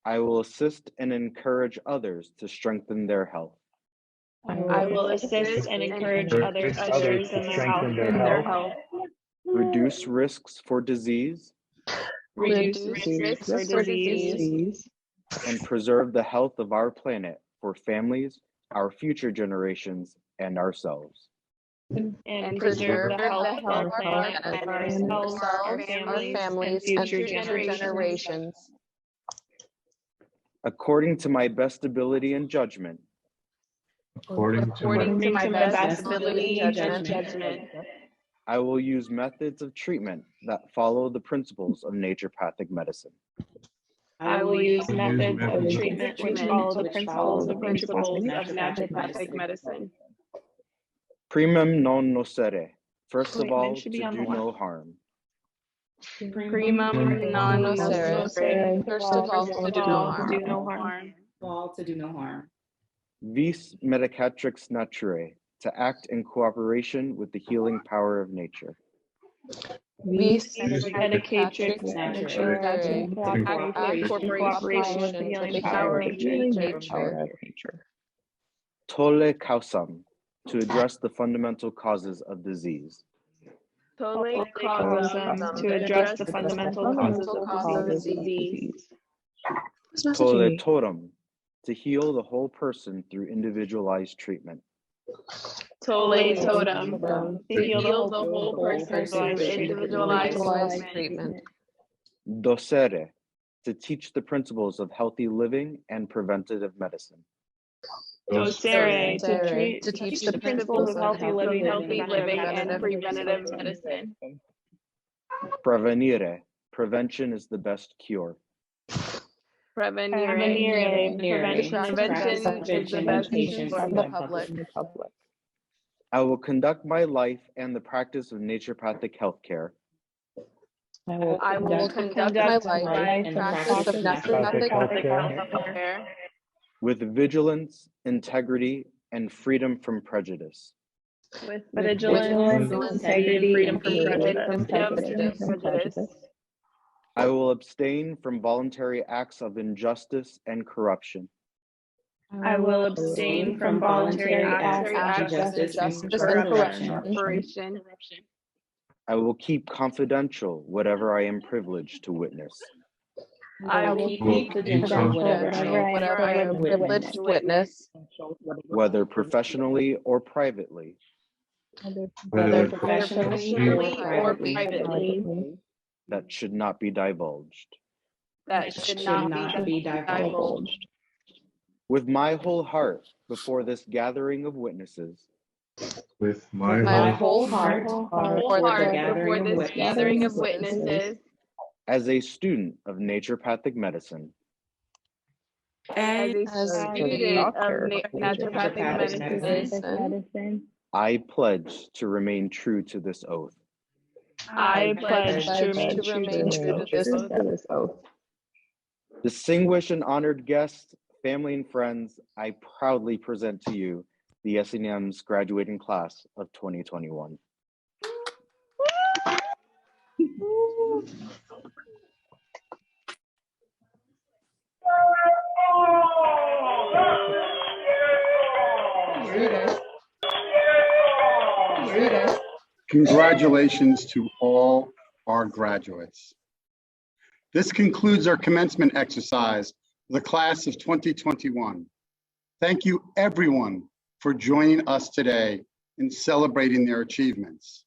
I will assist and encourage others to strengthen their health. I will assist and encourage others in their health. Reduce risks for disease. Reduce risks for disease. And preserve the health of our planet for families, our future generations, and ourselves. And preserve the health of our planet for ourselves, our families, and future generations. According to my best ability and judgment. According to my best ability and judgment. I will use methods of treatment that follow the principles of naturopathic medicine. I will use methods of treatment which follow the principles of naturopathic medicine. Primum non nocere. First of all, to do no harm. Primum non nocere. First of all, to do no harm. To do no harm. Vis medicatrix naturae. To act in cooperation with the healing power of nature. Vis medicatrix naturae. To act in cooperation with the healing power of nature. Tolle causam. To address the fundamental causes of disease. to late chromosomes to address the fundamental causes of disease. Toletotum, to heal the whole person through individualized treatment. Toletotum, to heal the whole person through individualized treatment. Docere, to teach the principles of healthy living and preventative medicine. Docere, to teach the principles of healthy living and preventative medicine. Prevenire, prevention is the best cure. Prevention is the best cure for the public. I will conduct my life and the practice of naturopathic healthcare I will conduct my life and practice of naturopathic healthcare with vigilance, integrity, and freedom from prejudice. with vigilance, integrity, and freedom from prejudice. I will abstain from voluntary acts of injustice and corruption. I will abstain from voluntary acts of injustice and corruption. I will keep confidential whatever I am privileged to witness. I will keep confidential whatever I am privileged to witness. Whether professionally or privately. Whether professionally or privately. That should not be divulged. That should not be divulged. With my whole heart before this gathering of witnesses. With my whole heart before this gathering of witnesses. As a student of naturopathic medicine. As a student of naturopathic medicine. I pledge to remain true to this oath. I pledge to remain true to this oath. Distinguished and honored guests, family and friends, I proudly present to you the SCNM's graduating class of 2021. Congratulations to all our graduates. This concludes our commencement exercise for the class of 2021. Thank you everyone for joining us today in celebrating their achievements.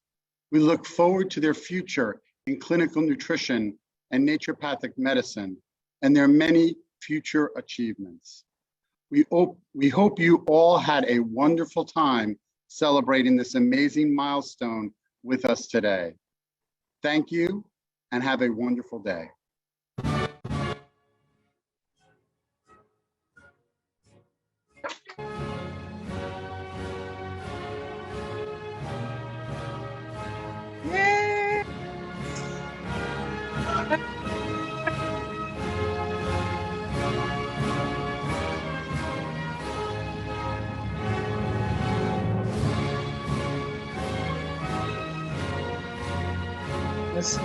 We look forward to their future in clinical nutrition and naturopathic medicine and their many future achievements. We hope you all had a wonderful time celebrating this amazing milestone with us today. Thank you and have a wonderful day. Yes.